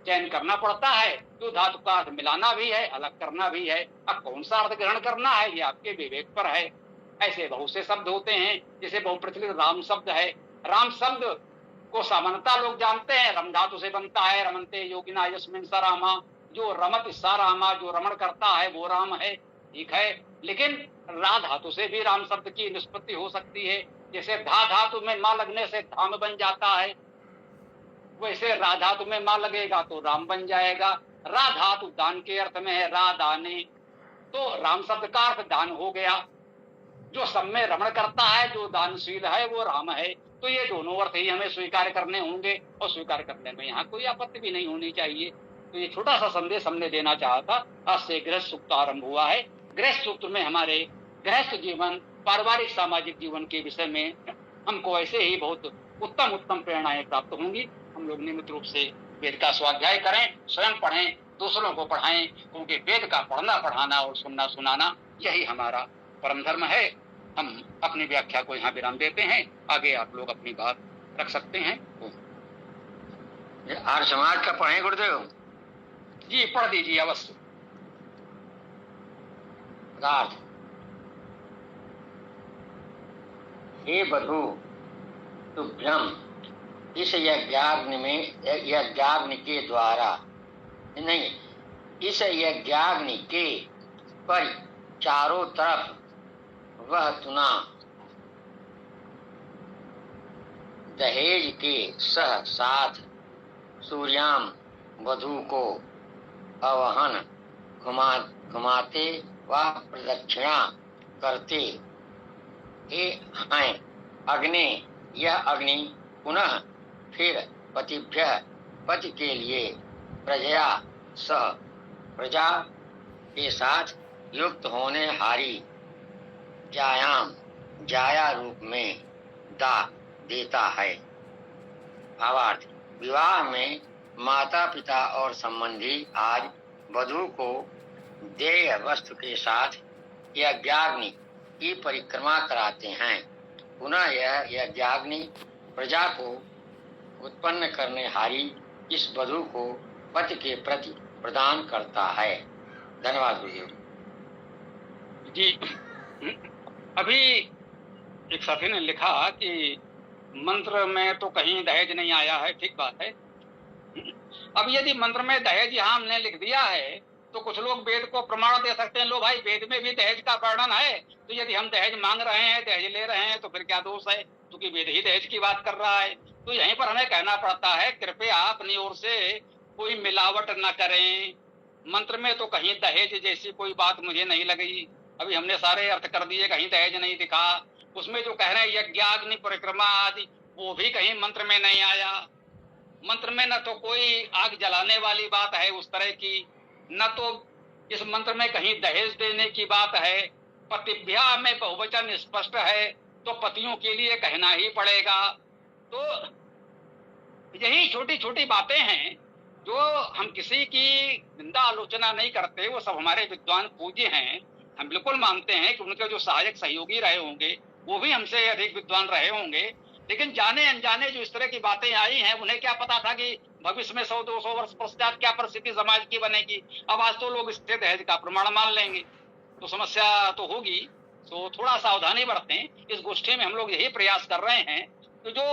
चयन करना पड़ता है। तो धातु का अर्थ मिलाना भी है, अलग करना भी है। अब कौन सा अर्थ ग्रहण करना है ये आपके विवेक पर है। ऐसे बहुत से शब्द होते हैं, जैसे बहुप्रचलित राम शब्द है। राम शब्द को सामान्यता लोग जानते हैं, रम धातु से बनता है, रमनते योगिना यस्मिन् स रामा, जो रमत सा रामा, जो रमण करता है वो राम है, ठीक है। लेकिन रा धातु से भी राम शब्द की निष्पत्ति हो सकती है, जैसे धा धातु में मां लगने से धाम बन जाता है, वैसे रा धातु में मां लगेगा तो राम बन जाएगा। रा धातु दान के अर्थ में है, रा दाने, तो राम शब्द का अर्थ दान हो गया। जो सब में रमण करता है, जो दानशील है वो राम है। तो ये दोनों अर्थ ही हमें स्वीकार करने होंगे, और स्वीकार करने में यहाँ कोई आपत्ति भी नहीं होनी चाहिए। तो ये छोटा सा संदेश हमने देना चाहा था। आज से गृहस्थ सूक्त आरंभ हुआ है। गृहस्थ सूक्त में हमारे गृहस्थ जीवन, पारिवारिक सामाजिक जीवन के विषय में हमको ऐसे ही बहुत उत्तम उत्तम प्रेरणाएं प्राप्त होंगी। हम लोग नियमित रूप से वेद का स्वाध्याय करें, स्वयं पढ़ें, दूसरों को पढ़ाएं, क्योंकि वेद का पढ़ना पढ़ाना और सुनना सुनाना यही हमारा परम धर्म है। हम अपनी व्याख्या को यहाँ विराम देते हैं, आगे आप लोग अपनी बात रख सकते हैं। आर्य समाज का पढ़े गुरुदेव? जी पढ़ दीजिए अवश्य। हे बधू, तुभ्यम इस यज्ञाग्नि में, यज्ञाग्नि के द्वारा नहीं, इस यज्ञाग्नि के पर चारों तरफ वह तुना दहेज के सह साथ सूर्याम वधू को अवहन घुमाते व प्रदक्षिणा करते हैं। अग्नि, यह अग्नि पुनः फिर पतिभ्य, पति के लिए प्रजया सह, प्रजा के साथ युक्त होने हारी जायाम, जाया रूप में दा देता है। भावार्थ, विवाह में माता पिता और संबंधी आज वधू को देय वस्तु के साथ यज्ञाग्नि की परिक्रमा कराते हैं। पुनः यह यज्ञाग्नि प्रजा को उत्पन्न करने हारी इस वधु को पति के प्रति प्रदान करता है। धन्यवाद गुरुदेव जी। अभी एक साथी ने लिखा कि मंत्र में तो कहीं दहेज नहीं आया है, ठीक बात है। अब यदि मंत्र में दहेज यहाँ हमने लिख दिया है तो कुछ लोग वेद को प्रमाण दे सकते हैं, लो भाई वेद में भी दहेज का वर्णन है, तो यदि हम दहेज मांग रहे हैं, दहेज ले रहे हैं तो फिर क्या दोष है, क्योंकि वेद ही दहेज की बात कर रहा है। तो यहीं पर हमें कहना पड़ता है, कृपया अपनी ओर से कोई मिलावट न करें। मंत्र में तो कहीं दहेज जैसी कोई बात मुझे नहीं लगी। अभी हमने सारे अर्थ कर दिए, कहीं दहेज नहीं दिखा। उसमें जो कह रहे हैं यज्ञाग्नि परिक्रमा आदि, वो भी कहीं मंत्र में नहीं आया। मंत्र में न तो कोई आग जलाने वाली बात है उस तरह की, न तो इस मंत्र में कहीं दहेज देने की बात है। पतिभ्या में बहुवचन स्पष्ट है, तो पतियों के लिए कहना ही पड़ेगा। तो यही छोटी छोटी बातें हैं जो हम किसी की निंदा आलोचना नहीं करते, वो सब हमारे विद्वान पूज्य हैं। हम बिल्कुल मानते हैं कि उनके जो सहायक सहयोगी रहे होंगे वो भी हमसे अधिक विद्वान रहे होंगे, लेकिन जाने अनजाने जो इस तरह की बातें आई हैं, उन्हें क्या पता था कि भविष्य में 100-200 वर्ष पश्चात क्या परिस्थिति समाज की बनेगी। अब आज तो लोग इससे दहेज का प्रमाण मान लेंगे, तो समस्या तो होगी। तो थोड़ा सावधानी बरतें। इस गोष्ठी में हम लोग यही प्रयास कर रहे हैं कि जो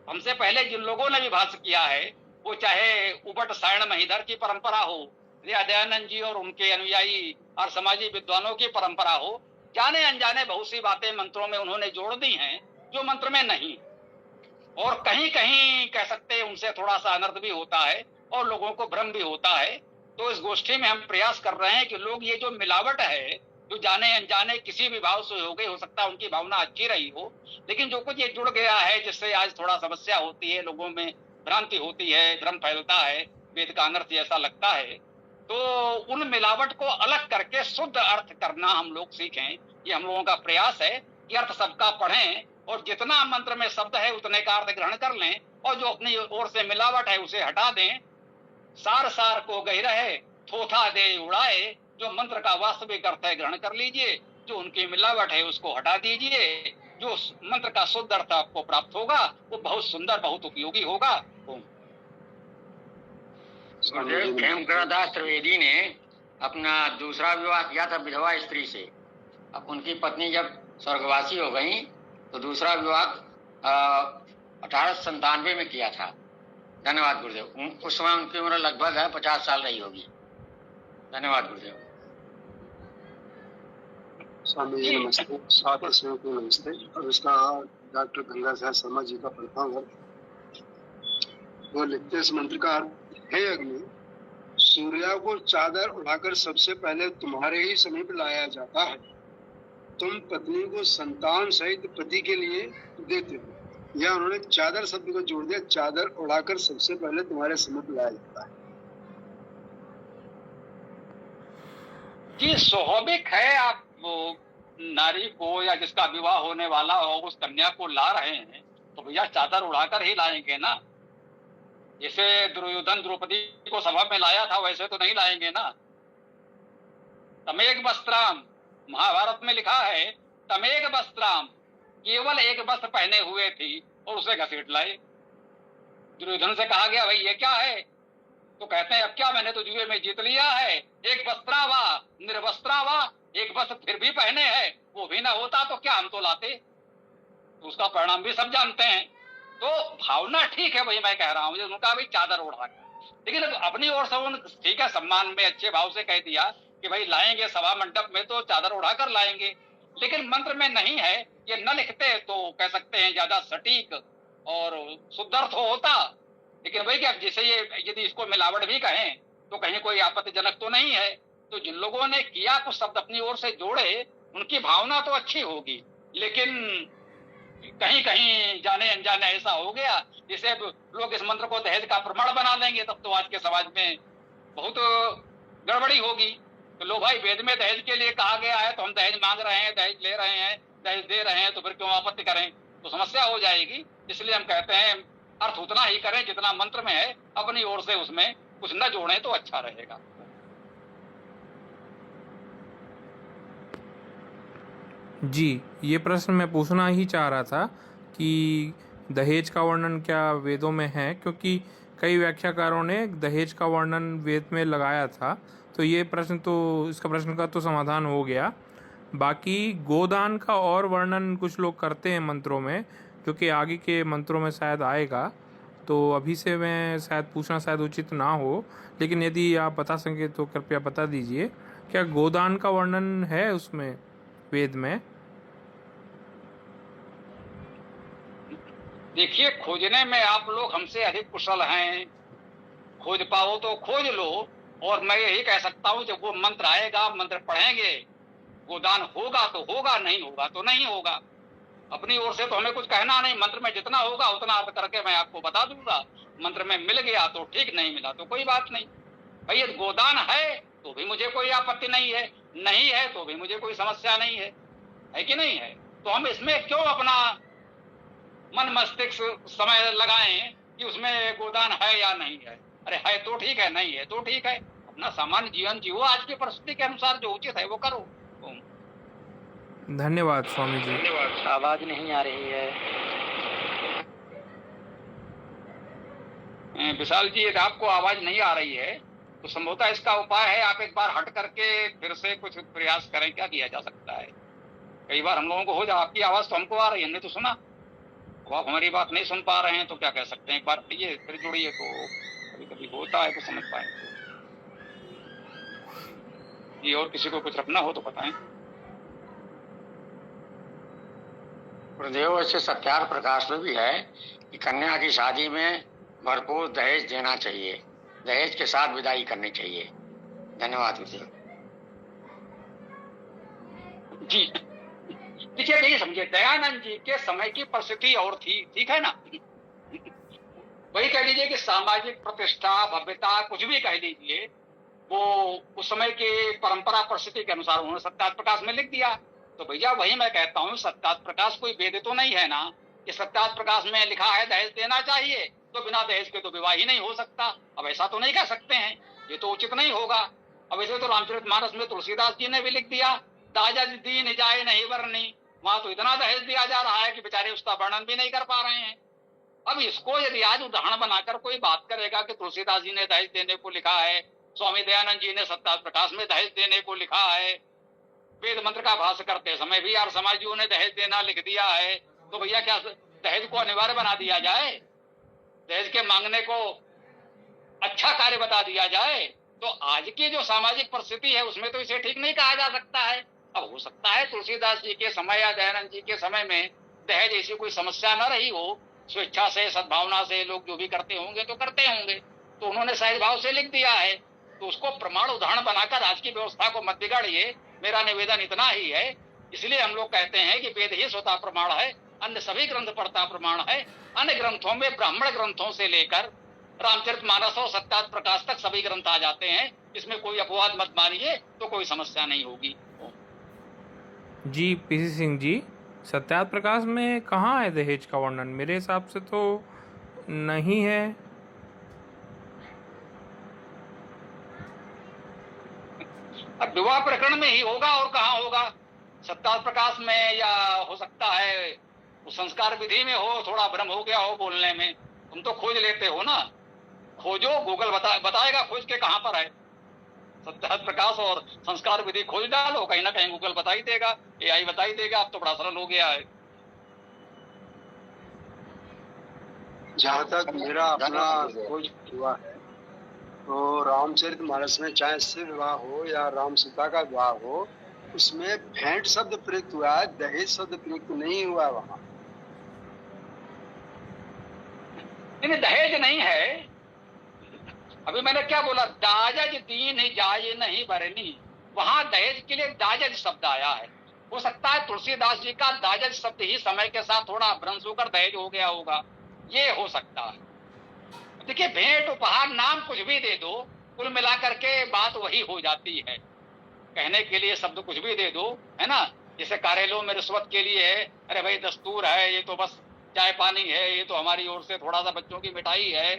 हमसे पहले जिन लोगों ने भी भाष्य किया है, वो चाहे उबट सायण महिधर की परंपरा हो या दयानंद जी और उनके अनुयायी और समाजी विद्वानों की परंपरा हो, जाने अनजाने बहुत सी बातें मंत्रों में उन्होंने जोड़ दी हैं जो मंत्र में नहीं, और कहीं कहीं कह सकते हैं उनसे थोड़ा सा अनर्थ भी होता है और लोगों को भ्रम भी होता है। तो इस गोष्ठी में हम प्रयास कर रहे हैं कि लोग ये जो मिलावट है, जो जाने अनजाने किसी भी भाव से हो गई, हो सकता है उनकी भावना अच्छी रही हो, लेकिन जो कुछ ये जुड़ गया है जिससे आज थोड़ा समस्या होती है, लोगों में भ्रांति होती है, भ्रम फैलता है, वेद का अनर्थ ऐसा लगता है, तो उन मिलावट को अलग करके शुद्ध अर्थ करना हम लोग सीखें। ये हम लोगों का प्रयास है कि अर्थ सबका पढ़ें और जितना मंत्र में शब्द है उतने का अर्थ ग्रहण कर लें, और जो अपनी ओर से मिलावट है उसे हटा दें। सार सार को गहरा है, थोथा दे उड़ाए, जो मंत्र का वास्तविक अर्थ है ग्रहण कर लीजिए, जो उनकी मिलावट है उसको हटा दीजिए। जो मंत्र का शुद्ध अर्थ आपको प्राप्त होगा वो बहुत सुंदर, बहुत उपयोगी होगा। गुरुदेव खेमकरदास त्रिवेदी ने अपना दूसरा विवाह किया था विधवा स्त्री से। अब उनकी पत्नी जब स्वर्गवासी हो गई तो दूसरा विवाह 1897 में किया था। धन्यवाद गुरुदेव। उस समय उनकी उम्र लगभग 50 साल रही होगी। धन्यवाद गुरुदेव। स्वामी जी नमस्ते, साथ स्वयं को नमस्ते। और उसका डॉक्टर गंगा साहब शर्मा जी का प्रथम वर्ग वो लिखते इस मंत्र का, हे अग्नि, सूर्य को चादर उड़ाकर सबसे पहले तुम्हारे ही समीप लाया जाता है। तुम पत्नी को संतान सहित पति के लिए देते हो। यह उन्होंने चादर शब्द को जोड़ दिया, चादर उड़ाकर सबसे पहले तुम्हारे समीप लाया जाता है। जी स्वाभाविक है, आप नारी को या जिसका विवाह होने वाला हो उस कन्या को ला रहे हैं तो भैया चादर उड़ाकर ही लाएंगे ना। जैसे दुर्योधन द्रौपदी को सभा में लाया था वैसे तो नहीं लाएंगे ना। तमेक वस्त्राम, महाभारत में लिखा है, तमेक वस्त्राम, केवल एक वस्त्र पहने हुए थी और उसे घसीट लाए। दुर्योधन से कहा गया भाई ये क्या है, तो कहते हैं अब क्या, मैंने तो जुए में जीत लिया है। एक वस्त्रावा निर्वस्त्रावा, एक वस्त्र फिर भी पहने हैं, वो भी ना होता तो क्या हम तो लाते। तो उसका परिणाम भी सब जानते हैं। तो भावना ठीक है, वही मैं कह रहा हूँ, उनका भी चादर ओढ़ा, लेकिन अपनी ओर से उन ठीक है सम्मान में अच्छे भाव से कह दिया कि भाई लाएंगे सभा मंडप में तो चादर उड़ाकर लाएंगे, लेकिन मंत्र में नहीं है। ये न लिखते तो कह सकते हैं ज्यादा सटीक और शुद्ध अर्थ होता, लेकिन वही क्या, जैसे ये यदि इसको मिलावट भी कहें तो कहीं कोई आपत्तिजनक तो नहीं है। तो जिन लोगों ने किया कुछ शब्द अपनी ओर से जोड़े, उनकी भावना तो अच्छी होगी, लेकिन कहीं कहीं जाने अनजाने ऐसा हो गया जिसे लोग इस मंत्र को दहेज का प्रमाण बना लेंगे, तब तो आज के समाज में बहुत गड़बड़ी होगी। तो लो भाई, वेद में दहेज के लिए कहा गया है तो हम दहेज मांग रहे हैं, दहेज ले रहे हैं, दहेज दे रहे हैं, तो फिर क्यों आपत्ति करें, तो समस्या हो जाएगी। इसलिए हम कहते हैं अर्थ उतना ही करें जितना मंत्र में है, अपनी ओर से उसमें कुछ न जोड़ें तो अच्छा रहेगा। जी, ये प्रश्न मैं पूछना ही चाह रहा था कि दहेज का वर्णन क्या वेदों में है, क्योंकि कई व्याख्याकारों ने दहेज का वर्णन वेद में लगाया था। तो ये प्रश्न तो, इसका प्रश्न का तो समाधान हो गया। बाकी गोदान का और वर्णन कुछ लोग करते हैं मंत्रों में, जो कि आगे के मंत्रों में शायद आएगा, तो अभी से मैं शायद पूछना शायद उचित ना हो, लेकिन यदि आप बता सकें तो कृपया बता दीजिए, क्या गोदान का वर्णन है उसमें वेद में? देखिए, खोजने में आप लोग हमसे अधिक कुशल हैं, खोज पाओ तो खोज लो। और मैं यही कह सकता हूँ जब वो मंत्र आएगा, मंत्र पढ़ेंगे, गोदान होगा तो होगा, नहीं होगा तो नहीं होगा। अपनी ओर से तो हमें कुछ कहना नहीं, मंत्र में जितना होगा उतना अर्थ करके मैं आपको बता दूंगा। मंत्र में मिल गया तो ठीक, नहीं मिला तो कोई बात नहीं। भाई यदि गोदान है तो भी मुझे कोई आपत्ति नहीं है, नहीं है तो भी मुझे कोई समस्या नहीं है कि नहीं है। तो हम इसमें क्यों अपना मन मस्तिष्क समय लगाएं कि उसमें गोदान है या नहीं है। अरे है तो ठीक है, नहीं है तो ठीक है, अपना सामान्य जीवन जियो, आज की परिस्थिति के अनुसार जो उचित है वो करो। धन्यवाद स्वामी जी। आवाज नहीं आ रही है। विशाल जी, यदि आपको आवाज नहीं आ रही है तो संभवतः इसका उपाय है आप एक बार हट करके फिर से कुछ प्रयास करें, क्या किया जा सकता है। कई बार हम लोगों को हो जा, आपकी आवाज तो हमको आ रही है, हमने तो सुना, अब आप हमारी बात नहीं सुन पा रहे हैं तो क्या कह सकते हैं। एक बार कहिए फिर जुड़िए, तो कभी कभी होता है तो समझ पाए। ये और किसी को कुछ रखना हो तो बताएं। गुरुदेव, ऐसे सत्यार्थ प्रकाश में भी है कि कन्या की शादी में भरपूर दहेज देना चाहिए, दहेज के साथ विदाई करनी चाहिए। धन्यवाद गुरुदेव। जी देखिए, नहीं समझे, दयानंद जी के समय की परिस्थिति और थी, ठीक है ना। वही कह लीजिए कि सामाजिक प्रतिष्ठा, भव्यता, कुछ भी कह लीजिए, वो उस समय के परंपरा परिस्थिति के अनुसार उन्होंने सत्यार्थ प्रकाश में लिख दिया। तो भैया वही मैं कहता हूँ, सत्यार्थ प्रकाश कोई वेद तो नहीं है ना कि सत्यार्थ प्रकाश में लिखा है दहेज देना चाहिए तो बिना दहेज के तो विवाह ही नहीं हो सकता। अब ऐसा तो नहीं कह सकते हैं, ये तो उचित नहीं होगा। अब ऐसे तो रामचरितमानस में तुलसीदास जी ने भी लिख दिया, दाजज दीन जाए नहीं वरनी, वहां तो इतना दहेज दिया जा रहा है कि बेचारे उसका वर्णन भी नहीं कर पा रहे हैं। अब इसको यदि आज उदाहरण बनाकर कोई बात करेगा कि तुलसीदास जी ने दहेज देने को लिखा है, स्वामी दयानंद जी ने सत्यार्थ प्रकाश में दहेज देने को लिखा है, वेद मंत्र का भाष करते समय भी आर्य समाजियों ने दहेज देना लिख दिया है, तो भैया क्या दहेज को अनिवार्य बना दिया जाए, दहेज के मांगने को अच्छा कार्य बता दिया जाए? तो आज की जो सामाजिक परिस्थिति है उसमें तो इसे ठीक नहीं कहा जा सकता है। अब हो सकता है तुलसीदास जी के समय या दयानंद जी के समय में दहेज ऐसी कोई समस्या न रही हो, स्वेच्छा से, सद्भावना से लोग जो भी करते होंगे तो करते होंगे, तो उन्होंने सहज भाव से लिख दिया है। तो उसको प्रमाण उदाहरण बनाकर आज की व्यवस्था को मत बिगाड़िए, मेरा निवेदन इतना ही है। इसलिए हम लोग कहते हैं कि वेद ही स्वतः प्रमाण है, अन्य सभी ग्रंथ पढ़ता प्रमाण है। अन्य ग्रंथों में ब्राह्मण ग्रंथों से लेकर रामचरितमानस और सत्यार्थ प्रकाश तक सभी ग्रंथ आ जाते हैं, इसमें कोई अपवाद मत मानिए, तो कोई समस्या नहीं होगी। जी पीसी सिंह जी, सत्यार्थ प्रकाश में कहाँ है दहेज का वर्णन? मेरे हिसाब से तो नहीं है। अब विवाह प्रकरण में ही होगा और कहाँ होगा, सत्यार्थ प्रकाश में, या हो सकता है उस संस्कार विधि में हो, थोड़ा भ्रम हो गया हो बोलने में। तुम तो खोज लेते हो ना, खोजो, गूगल बताएगा खोज के कहाँ पर है। सत्यार्थ प्रकाश और संस्कार विधि खोज डालो, कहीं ना कहीं गूगल बता ही देगा, एआई बता ही देगा। अब तो बड़ा सरल हो गया है। जहाँ तक मेरा अपना खोज हुआ है तो रामचरितमानस में चाहे शिव विवाह हो या राम सीता का विवाह हो, उसमें भेंट शब्द प्रयुक्त हुआ है, दहेज शब्द प्रयुक्त नहीं हुआ वहाँ। दहेज नहीं है। अभी मैंने क्या बोला, दाजज दीन जाए नहीं बरनी, वहां दहेज के लिए दाजज शब्द आया है। हो सकता है तुलसीदास जी का दाजज शब्द ही समय के साथ थोड़ा भ्रंश होकर दहेज हो गया होगा, ये हो सकता है। देखिए, भेंट, उपहार, नाम कुछ भी दे दो, कुल मिलाकर के बात वही हो जाती है। कहने के लिए शब्द कुछ भी दे दो, है ना। जैसे कार्यालयों में रिश्वत के लिए है, अरे भाई दस्तूर है, ये तो बस चाय पानी है, ये तो हमारी ओर से थोड़ा सा बच्चों की मिठाई है।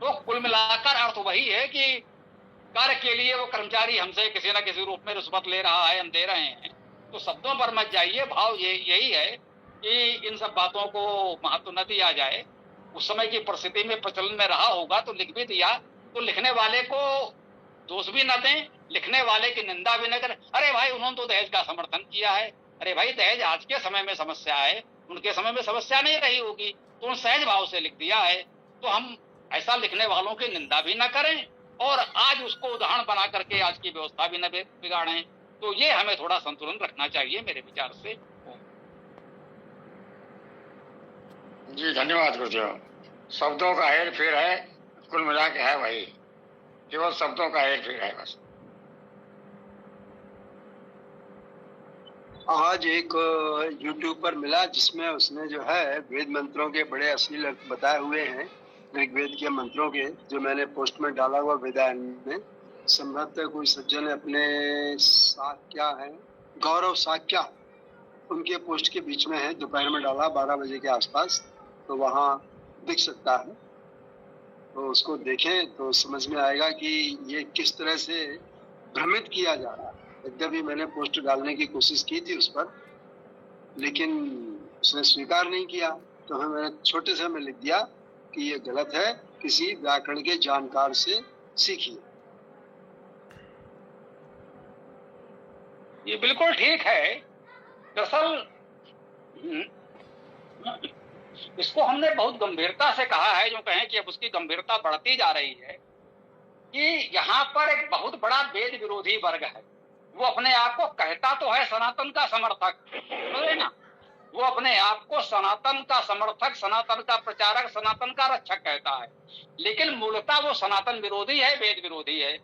तो कुल मिलाकर अर्थ वही है कि कार्य के लिए वो कर्मचारी हमसे किसी न किसी रूप में रिश्वत ले रहा है, हम दे रहे हैं। तो शब्दों पर मत जाइए, भाव यही है कि इन सब बातों को महत्व न दिया जाए। उस समय की परिस्थिति में प्रचलन में रहा होगा तो लिख भी दिया, तो लिखने वाले को दोष भी न दें, लिखने वाले की निंदा भी न करें। अरे भाई उन्होंने तो दहेज का समर्थन किया है। अरे भाई, दहेज आज के समय में समस्या है, उनके समय में समस्या नहीं रही होगी, तो उन सहज भाव से लिख दिया है। तो हम ऐसा लिखने वालों की निंदा भी न करें और आज उसको उदाहरण बना करके आज की व्यवस्था भी न बिगाड़ें। तो ये हमें थोड़ा संतुलन रखना चाहिए मेरे विचार से। जी धन्यवाद गुरुदेव। शब्दों का हेर फेर है, कुल मिला के है वही, केवल शब्दों का हेर फेर है बस। आज एक YouTube पर मिला जिसमें उसने जो है वेद मंत्रों के बड़े अश्लील अर्थ बताए हुए हैं, ऋग्वेद के मंत्रों के, जो मैंने पोस्ट में डाला हुआ वेदायन में। संभवतः कोई सज्जन अपने साक्या है, गौरव साक्या, उनके पोस्ट के बीच में है, दोपहर में डाला 12 बजे के आसपास, तो वहाँ दिख सकता है। तो उसको देखें तो समझ में आएगा कि ये किस तरह से भ्रमित किया जा रहा है। यद्यपि मैंने पोस्ट डालने की कोशिश की थी उस पर, लेकिन उसने स्वीकार नहीं किया, तो मैंने छोटे से में लिख दिया कि ये गलत है किसी व्याकरण के जानकार से सीखिए। ये बिल्कुल ठीक है। दरअसल इसको हमने बहुत गंभीरता से कहा है, जो कहें कि अब उसकी गंभीरता बढ़ती जा रही है, कि यहाँ पर एक बहुत बड़ा वेद विरोधी वर्ग है। वो अपने आप को कहता तो है सनातन का समर्थक, समझे ना, वो अपने आप को सनातन का समर्थक, सनातन का प्रचारक, सनातन का रक्षक कहता है, लेकिन मूलतः वो सनातन विरोधी है, वेद विरोधी है।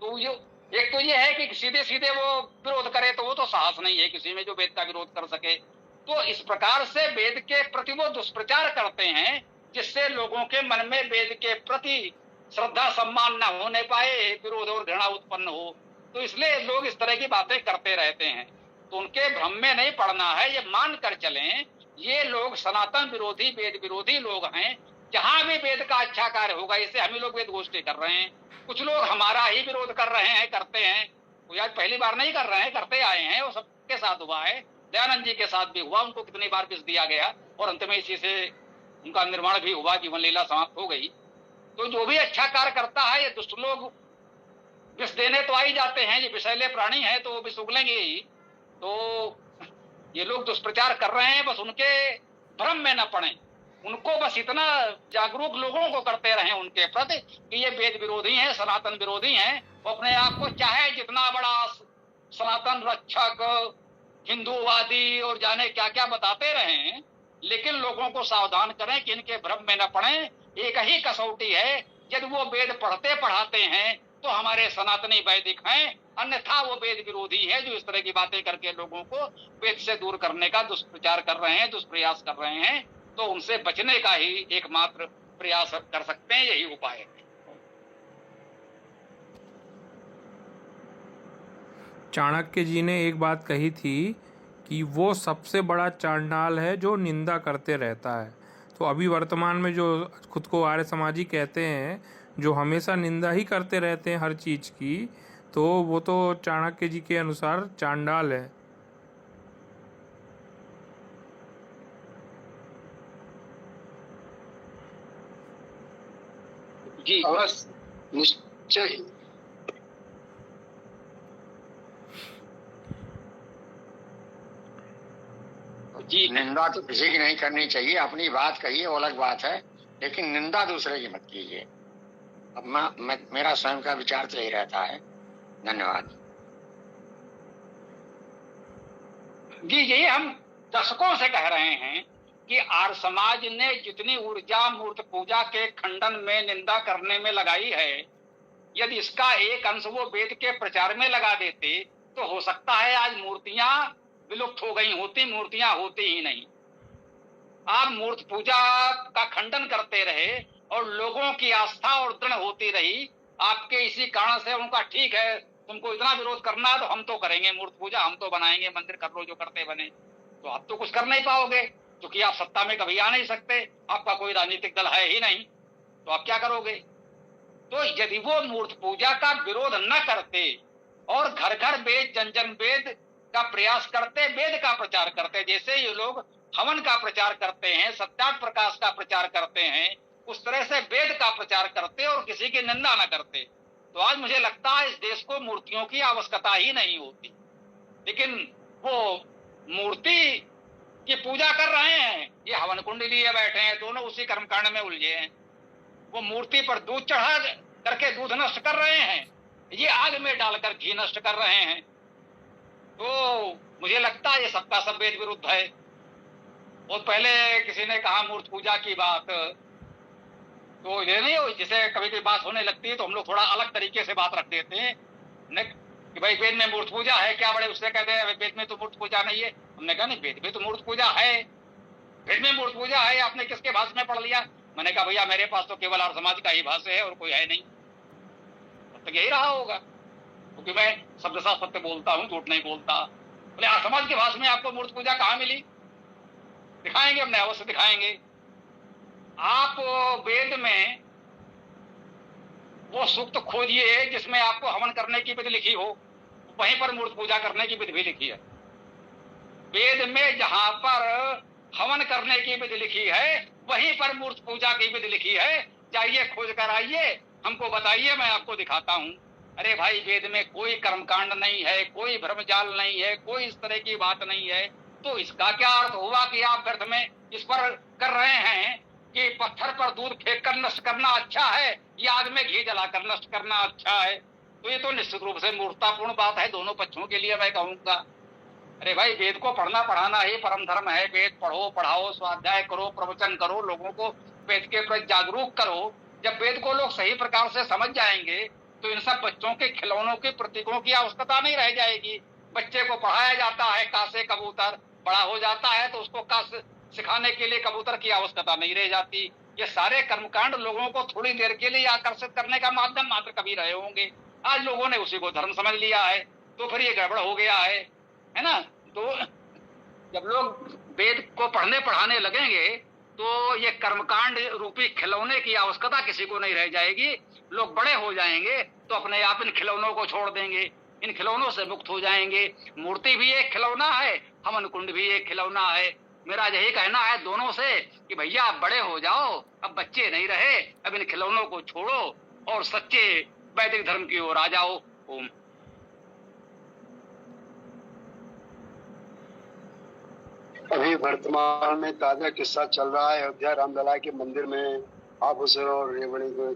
तो एक तो ये है कि सीधे सीधे वो विरोध करे, तो वो तो साहस नहीं है किसी में जो वेद का विरोध कर सके। तो इस प्रकार से वेद के प्रति वो दुष्प्रचार करते हैं, जिससे लोगों के मन में वेद के प्रति श्रद्धा सम्मान न होने पाए, विरोध और घृणा उत्पन्न हो। तो इसलिए लोग इस तरह की बातें करते रहते हैं। तो उनके भ्रम में नहीं पड़ना है, ये मान कर चलें ये लोग सनातन विरोधी, वेद विरोधी लोग हैं। जहां भी वेद का अच्छा कार्य होगा, इसे हम ही लोग वेद गोष्ठी कर रहे हैं, कुछ लोग हमारा ही विरोध कर रहे हैं, करते हैं। कोई आज पहली बार नहीं कर रहे हैं, करते आए हैं, वो सबके साथ हुआ है। दयानंद जी के साथ भी हुआ, उनको कितनी बार विष दिया गया और अंत में इसी से उनका निर्माण भी हुआ, जीवन लीला समाप्त हो गई। तो जो भी अच्छा कार्य करता है, ये दुष्ट लोग विष देने तो आ ही जाते हैं, ये विषैले प्राणी हैं तो विष उगलेंगे ही। तो ये लोग दुष्प्रचार कर रहे हैं, बस उनके भ्रम में न पड़े, उनको बस इतना जागरूक लोगों को करते रहे उनके प्रति कि ये वेद विरोधी हैं, सनातन विरोधी हैं। वो अपने आप को चाहे जितना बड़ा सनातन रक्षक, हिंदूवादी और जाने क्या क्या बताते रहे, लेकिन लोगों को सावधान करें कि इनके भ्रम में न पड़े। एक ही कसौटी है, यदि वो वेद पढ़ते पढ़ाते हैं तो हमारे सनातनी वैदिक हैं, अन्यथा वो वेद विरोधी है, जो इस तरह की बातें करके लोगों को वेद से दूर करने का दुष्प्रचार कर रहे हैं, दुष्प्रयास कर रहे हैं। तो उनसे बचने का ही एकमात्र प्रयास कर सकते हैं, यही उपाय है। चाणक्य जी ने एक बात कही थी कि वो सबसे बड़ा चांडाल है जो निंदा करते रहता है। तो अभी वर्तमान में जो खुद को आर्य समाजी कहते हैं, जो हमेशा निंदा ही करते रहते हैं हर चीज़ की, तो वो तो चाणक्य जी के अनुसार चांडाल है। जी अवश्य, निश्चय। जी, निंदा तो किसी की नहीं करनी चाहिए, अपनी बात कहिए वो अलग बात है, लेकिन निंदा दूसरे की मत कीजिए। अब मेरा स्वयं का विचार तो यही रहता है। धन्यवाद जी। यही हम दशकों से कह रहे हैं कि आर्य समाज ने जितनी ऊर्जा मूर्त पूजा के खंडन में, निंदा करने में लगाई है, यदि इसका एक अंश वो वेद के प्रचार में लगा देते तो हो सकता है आज मूर्तियां विलुप्त हो गई होती, मूर्तियां होती ही नहीं। आप मूर्त पूजा का खंडन करते रहे और लोगों की आस्था और दृढ़ होती रही। आपके इसी कारण से उनका ठीक है, तुमको इतना विरोध करना है तो हम तो करेंगे मूर्त पूजा, हम तो बनाएंगे मंदिर, कर लो जो करते बने। तो आप तो कुछ कर नहीं पाओगे, क्योंकि आप सत्ता में कभी आ नहीं सकते, आपका कोई राजनीतिक दल है ही नहीं, तो आप क्या करोगे। तो यदि वो मूर्त पूजा का विरोध न करते और घर घर वेद, जन जन वेद का प्रयास करते, वेद का प्रचार करते, जैसे ये लोग हवन का प्रचार करते हैं, सत्यार्थ प्रकाश का प्रचार करते हैं, उस तरह से वेद का प्रचार करते और किसी की निंदा न करते, तो आज मुझे लगता है इस देश को मूर्तियों की आवश्यकता ही नहीं होती। लेकिन वो मूर्ति की पूजा कर रहे हैं, ये हवन कुंड लिए बैठे हैं, दोनों उसी कर्मकांड में उलझे हैं। वो मूर्ति पर दूध चढ़ा करके दूध नष्ट कर रहे हैं, ये आग में डालकर घी नष्ट कर रहे हैं। तो मुझे लगता है ये सबका सब वेद विरुद्ध है। और पहले किसी ने कहा मूर्त पूजा की बात, तो ये नहीं हो, जैसे कभी कोई बात होने लगती है तो हम लोग थोड़ा अलग तरीके से बात रख देते हैं कि भाई वेद में मूर्त पूजा है क्या, बड़े उससे कहते हैं वेद में तो मूर्त पूजा नहीं है। हमने कहा नहीं, वेद में तो मूर्त पूजा है, वेद में मूर्त पूजा है, आपने किसके भाष्य में पढ़ लिया। मैंने कहा भैया मेरे पास तो केवल आर्य समाज का ही भाष्य है और कोई है नहीं। तो यही रहा होगा, क्योंकि मैं शब्द सा सत्य बोलता हूँ, झूठ नहीं बोलता। बोले आर्य समाज के भाष्य में आपको मूर्त पूजा कहाँ मिली, दिखाएंगे, हमने अवश्य दिखाएंगे। आप वेद में वो सूक्त खोजिए जिसमें आपको हवन करने की विधि लिखी हो, वहीं पर मूर्त पूजा करने की विधि भी लिखी है। वेद में जहां पर हवन करने की विधि लिखी है, वहीं पर मूर्त पूजा की विधि लिखी है। जाइए खोज कर आइए, हमको बताइए, मैं आपको दिखाता हूँ। अरे भाई, वेद में कोई कर्मकांड नहीं है, कोई भ्रमजाल नहीं है, कोई इस तरह की बात नहीं है। तो इसका क्या अर्थ हुआ कि आप व्यर्थ में इस पर कर रहे हैं कि पत्थर पर दूध फेंक कर नष्ट करना अच्छा है या आग में घी जलाकर नष्ट करना अच्छा है? तो ये तो निश्चित रूप से मूर्खतापूर्ण बात है दोनों पक्षों के लिए, मैं कहूंगा। अरे भाई, वेद को पढ़ना पढ़ाना ही परम धर्म है। वेद पढ़ो, पढ़ाओ, स्वाध्याय करो, प्रवचन करो, लोगों को वेद के प्रति जागरूक करो। जब वेद को लोग सही प्रकार से समझ जाएंगे तो इन सब बच्चों के खिलौनों के प्रतीकों की आवश्यकता नहीं रह जाएगी। बच्चे को पढ़ाया जाता है का से कबूतर, बड़ा हो जाता है तो उसको का सिखाने के लिए कबूतर की आवश्यकता नहीं रह जाती। ये सारे कर्मकांड लोगों को थोड़ी देर के लिए आकर्षित करने का माध्यम मात्र कभी रहे होंगे। आज लोगों ने उसी को धर्म समझ लिया है, तो फिर ये गड़बड़ हो गया है ना। तो जब लोग वेद को पढ़ने पढ़ाने लगेंगे तो ये कर्मकांड रूपी खिलौने की आवश्यकता किसी को नहीं रह जाएगी। लोग बड़े हो जाएंगे तो अपने आप इन खिलौनों को छोड़ देंगे, इन खिलौनों से मुक्त हो जाएंगे। मूर्ति भी एक खिलौना है, हवन कुंड भी एक खिलौना है। मेरा यही कहना है दोनों से कि भैया आप बड़े हो जाओ, अब बच्चे नहीं रहे, अब इन खिलौनों को छोड़ो और सच्चे वैदिक धर्म की ओर आ जाओ। ओम। अभी वर्तमान में ताजा किस्सा चल रहा है अयोध्या रामलला के मंदिर में आभूषण और रेवड़ी को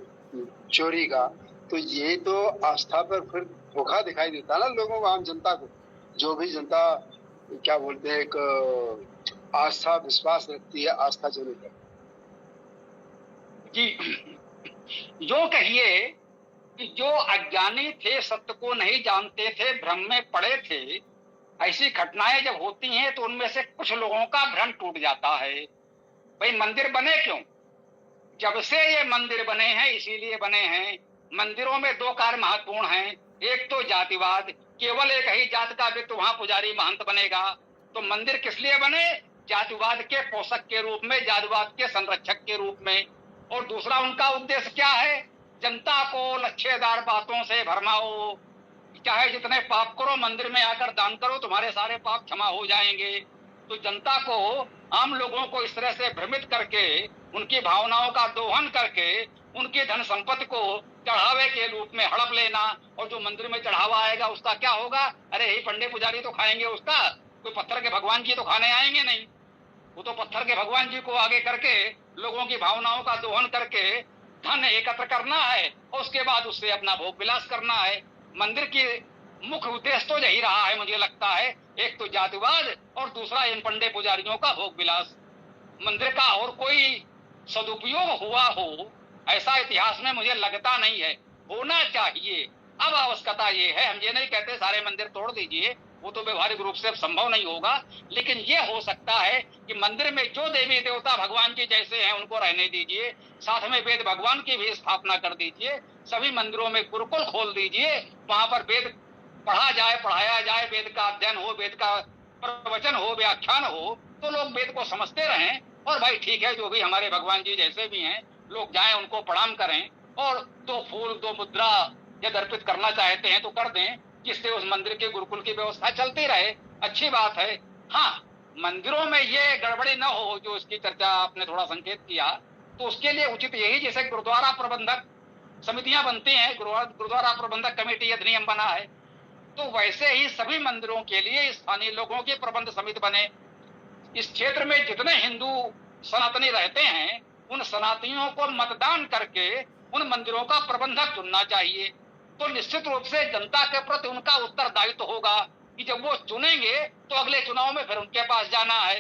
चोरी का। तो ये तो आस्था पर फिर धोखा दिखाई देता है ना लोगों को, आम जनता को। जो भी जनता क्या बोलते हैं, एक आस्था विश्वास रखती है, आस्था जनित है जी। जो कहिए कि जो अज्ञानी थे, सत्य को नहीं जानते थे, भ्रम में पड़े थे, ऐसी घटनाएं जब होती हैं तो उनमें से कुछ लोगों का भ्रम टूट जाता है। भाई, मंदिर बने क्यों? जब से ये मंदिर बने हैं इसीलिए बने हैं। मंदिरों में दो कार्य महत्वपूर्ण हैं। एक तो जातिवाद, केवल एक ही जात का व्यक्ति वहां पुजारी महंत बनेगा। तो मंदिर किस लिए बने? जातिवाद के पोषक के रूप में, जातिवाद के संरक्षक के रूप में। और दूसरा उनका उद्देश्य क्या है? जनता को लच्छेदार बातों से भरमाओ, चाहे जितने पाप करो, मंदिर में आकर दान करो, तुम्हारे सारे पाप क्षमा हो जाएंगे। तो जनता को, आम लोगों को इस तरह से भ्रमित करके, उनकी भावनाओं का दोहन करके, उनकी धन संपत्ति को चढ़ावे के रूप में हड़प लेना। और जो मंदिर में चढ़ावा आएगा उसका क्या होगा? अरे यही पंडित पुजारी तो खाएंगे उसका, कोई पत्थर के भगवान जी तो खाने आएंगे नहीं। वो तो पत्थर के भगवान जी को आगे करके लोगों की भावनाओं का दोहन करके धन एकत्र करना है और उसके बाद उससे अपना भोग विलास करना है। मंदिर की मुख्य उद्देश्य तो यही रहा है मुझे लगता है, एक तो जातिवाद और दूसरा इन पंडित पुजारियों का भोग विलास। मंदिर का और कोई सदुपयोग हुआ हो ऐसा इतिहास में मुझे लगता नहीं है। होना चाहिए। अब आवश्यकता ये है, हम ये नहीं कहते सारे मंदिर तोड़ दीजिए, वो तो व्यवहारिक रूप से संभव नहीं होगा, लेकिन ये हो सकता है कि मंदिर में जो देवी देवता भगवान जी जैसे हैं उनको रहने दीजिए, साथ में वेद भगवान की भी स्थापना कर दीजिए, सभी मंदिरों में गुरुकुल खोल दीजिए, वहां पर वेद पढ़ा जाए, पढ़ाया जाए, वेद का अध्ययन हो, वेद का प्रवचन हो, व्याख्यान हो, तो लोग वेद को समझते रहें। और भाई ठीक है, जो भी हमारे भगवान जी जैसे भी हैं, लोग जाएं, उनको प्रणाम करें और 2 फूल 2 मुद्रा यदि अर्पित करना चाहते हैं तो कर दें, जिससे उस मंदिर के गुरुकुल की व्यवस्था चलती रहे। अच्छी बात है। हाँ, मंदिरों में ये गड़बड़ी न हो जो इसकी चर्चा आपने थोड़ा संकेत किया, तो उसके लिए उचित यही, जैसे गुरुद्वारा प्रबंधक समितियां बनती हैं, गुरुद्वारा प्रबंधक कमेटी अधिनियम बना है, तो वैसे ही सभी मंदिरों के लिए स्थानीय लोगों की प्रबंध समिति बने। इस क्षेत्र में जितने हिंदू सनातनी रहते हैं उन सनातनियों को मतदान करके उन मंदिरों का प्रबंधक चुनना चाहिए। तो निश्चित रूप से जनता के प्रति उनका उत्तरदायित्व होगा कि जब वो चुनेंगे तो अगले चुनाव में फिर उनके पास जाना है,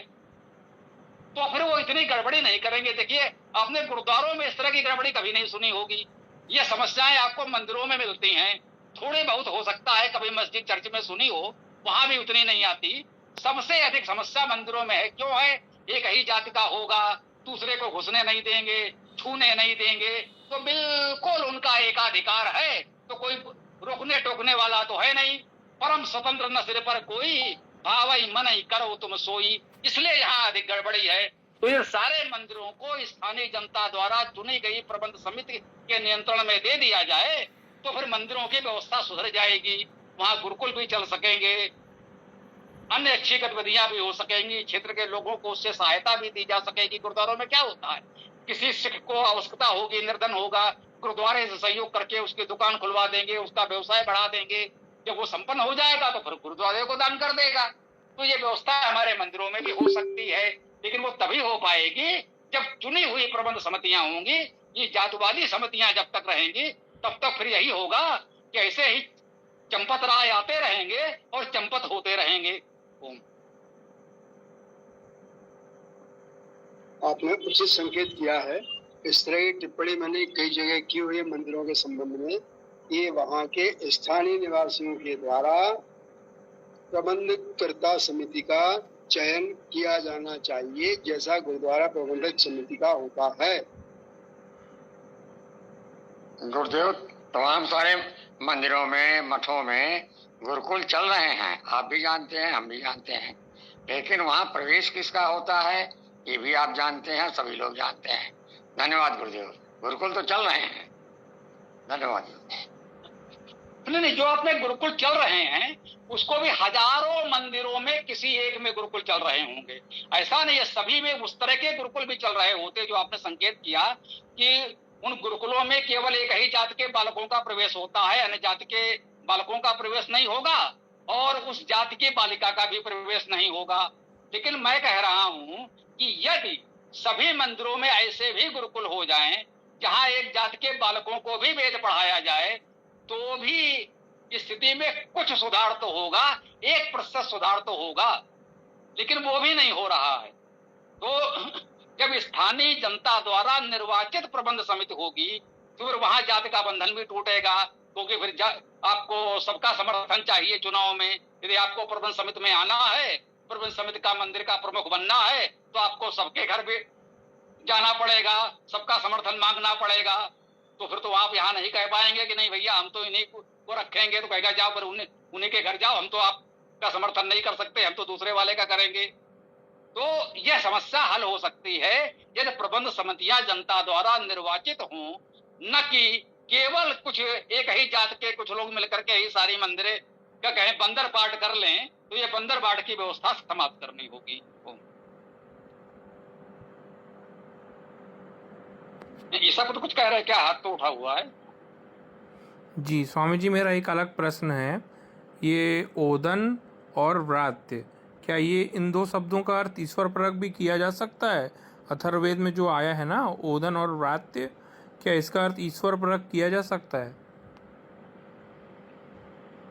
तो फिर वो इतनी गड़बड़ी नहीं करेंगे। देखिए, आपने गुरुद्वारों में इस तरह की गड़बड़ी कभी नहीं सुनी होगी। ये समस्याएं आपको मंदिरों में मिलती हैं, थोड़ी बहुत हो सकता है कभी मस्जिद चर्च में सुनी हो, वहां भी उतनी नहीं आती। सबसे अधिक समस्या मंदिरों में है। क्यों है? एक ही जाति का होगा, दूसरे को घुसने नहीं देंगे, छूने नहीं देंगे, तो बिल्कुल उनका एकाधिकार है, तो कोई रोकने टोकने वाला तो है नहीं। परम स्वतंत्र न सिर पर कोई, भावई मन ही करो तुम सोई। इसलिए यहाँ अधिक गड़बड़ी है। तो ये सारे मंदिरों को स्थानीय जनता द्वारा चुनी गई प्रबंध समिति के नियंत्रण में दे दिया जाए तो फिर मंदिरों की व्यवस्था सुधर जाएगी, वहां गुरुकुल भी चल सकेंगे, अन्य अच्छी गतिविधियां भी हो सकेंगी, क्षेत्र के लोगों को उससे सहायता भी दी जा सकेगी। गुरुद्वारों में क्या होता है, किसी सिख को आवश्यकता होगी, निर्धन होगा, गुरुद्वारे से सहयोग करके उसकी दुकान खुलवा देंगे, उसका व्यवसाय बढ़ा देंगे। जब वो संपन्न हो जाएगा तो फिर गुरुद्वारे को दान कर देगा। तो ये व्यवस्था हमारे मंदिरों में भी हो सकती है, लेकिन वो तभी हो पाएगी जब चुनी हुई प्रबंध समितियां होंगी। ये जातिवादी समितियां जब तक रहेंगी तब तक फिर यही होगा कि ऐसे ही चंपत राय आते रहेंगे और चंपत होते रहेंगे। आपने उचित संकेत किया है। इस तरह की टिप्पणी मैंने कई जगह की हुई है मंदिरों के संबंध में। ये वहां के स्थानीय निवासियों के द्वारा प्रबंधकर्ता समिति का चयन किया जाना चाहिए, जैसा गुरुद्वारा प्रबंधक समिति का होता है। गुरुदेव, तमाम सारे मंदिरों में, मठों में गुरुकुल चल रहे हैं, आप भी जानते हैं, हम भी जानते हैं, लेकिन वहाँ प्रवेश किसका होता है ये भी आप जानते हैं, सभी लोग जानते हैं। धन्यवाद गुरुदेव। गुरुकुल तो चल रहे हैं। धन्यवाद। नहीं, जो अपने गुरुकुल चल रहे हैं उसको भी हजारों मंदिरों में किसी एक में गुरुकुल चल रहे होंगे। ऐसा नहीं है सभी में उस तरह के गुरुकुल भी चल रहे होते जो आपने संकेत किया कि उन गुरुकुलों में केवल एक ही जाति के बालकों का प्रवेश होता है, अन्य जाति के बालकों का प्रवेश नहीं होगा और उस जाति की बालिका का भी प्रवेश नहीं होगा। लेकिन मैं कह रहा हूं कि यदि सभी मंदिरों में ऐसे भी गुरुकुल हो जाएं जहां एक जाति के बालकों को भी वेद पढ़ाया जाए तो भी स्थिति में कुछ सुधार तो होगा, 1% सुधार तो होगा, लेकिन वो भी नहीं हो रहा है। तो जब स्थानीय जनता द्वारा निर्वाचित प्रबंध समिति होगी तो फिर वहां जाति का बंधन भी टूटेगा, क्योंकि फिर आपको सबका समर्थन चाहिए चुनाव में। यदि आपको प्रबंध समिति में आना है, प्रबंध समिति का मंदिर का प्रमुख बनना है, तो आपको सबके घर भी जाना पड़ेगा, सबका समर्थन मांगना पड़ेगा। तो फिर तो आप यहाँ नहीं कह पाएंगे कि नहीं भैया हम तो इन्हीं को रखेंगे, तो कहेगा जाओ फिर उन्हीं के घर जाओ, हम तो आपका समर्थन नहीं कर सकते, हम तो दूसरे वाले का करेंगे। तो यह समस्या हल हो सकती है यदि प्रबंध समितियां जनता द्वारा निर्वाचित हों, न कि केवल कुछ एक ही जात के कुछ लोग मिलकर के ही सारी मंदिरे क्या कहें बंदर पाठ कर लें। तो ये बंदर पाठ की व्यवस्था समाप्त करनी होगी। ईसा को तो कुछ कह रहे हैं क्या? हाथ तो उठा हुआ है। जी स्वामी जी, मेरा एक अलग प्रश्न है। ये ओदन और व्रात्य, क्या ये इन दो शब्दों का अर्थ ईश्वर परक भी किया जा सकता है? अथर्ववेद में जो आया है ना ओदन और व्रात्य, क्या इसका अर्थ ईश्वर परक किया जा सकता है?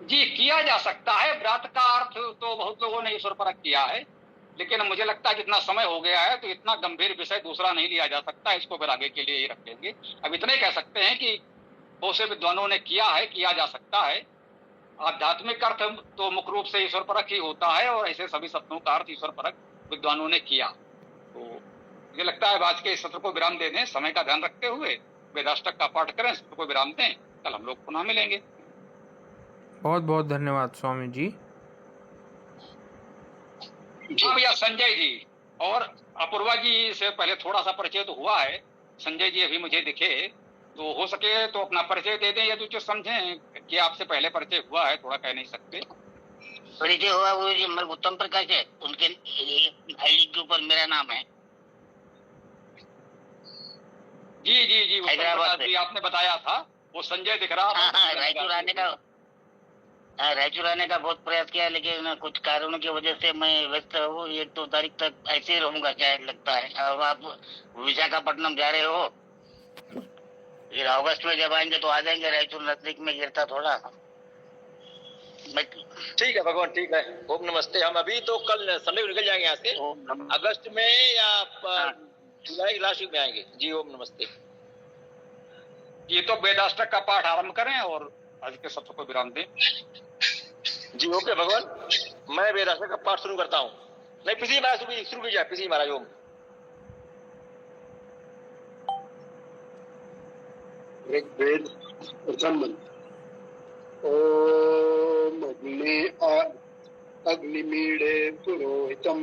जी किया जा सकता है। व्रत का अर्थ तो बहुत लोगों ने ईश्वर परक किया है, लेकिन मुझे लगता है जितना समय हो गया है तो इतना गंभीर विषय दूसरा नहीं लिया जा सकता, इसको फिर आगे के लिए ही रखेंगे। अब इतने कह सकते हैं कि बहुत से विद्वानों ने किया है, किया जा सकता है। आध्यात्मिक अर्थ तो मुख्य रूप से ईश्वर परक ही होता है और ऐसे सभी शब्दों का अर्थ ईश्वर परक विद्वानों ने किया। तो मुझे लगता है आज के इस सत्र को विराम दे दें, समय का ध्यान रखते हुए वेदाष्टक का पाठ करें, सत्र को विराम दें, कल हम लोग पुनः मिलेंगे। बहुत बहुत धन्यवाद स्वामी जी। हाँ भैया, संजय जी और अपूर्वा जी से पहले थोड़ा सा परिचय तो हुआ है। संजय जी अभी मुझे दिखे, तो हो सके तो अपना परिचय दे दें या तो कुछ समझें कि आपसे पहले परिचय हुआ है, थोड़ा कह नहीं सकते। परिचय हुआ वो जी उत्तम प्रकाश है, उनके आईडी के ऊपर मेरा नाम है। जी जी जी, हैदराबाद जी आपने बताया था, वो संजय दिख रहा था। हाँ, रायचूर आने का बहुत प्रयास किया, लेकिन कुछ कारणों की वजह से मैं व्यस्त हूँ। 1-2 तारीख तक ऐसे ही रहूंगा शायद, लगता है। अब आप विशाखापट्टनम जा रहे हो, फिर अगस्त में जब आएंगे तो आ जाएंगे। रायचूर नजदीक में गिरता थोड़ा। ठीक है भगवान, ठीक है। ओम नमस्ते। हम अभी तो कल संडे को निकल जाएंगे यहाँ से, अगस्त में या जुलाई की लास्ट वीक में आएंगे जी। ओम नमस्ते। ये तो वेदाष्टक का पाठ आरंभ करें और आज के सत्र को विराम दें जी। ओके भगवान, मैं वेदाष्टक का पाठ शुरू करता हूँ। नहीं, पिछली महाराज शुरू की जाए। पिछली महाराज। ओम ऋग्वेद प्रथम मंत्र। ओम अग्निमीडे पुरोहितम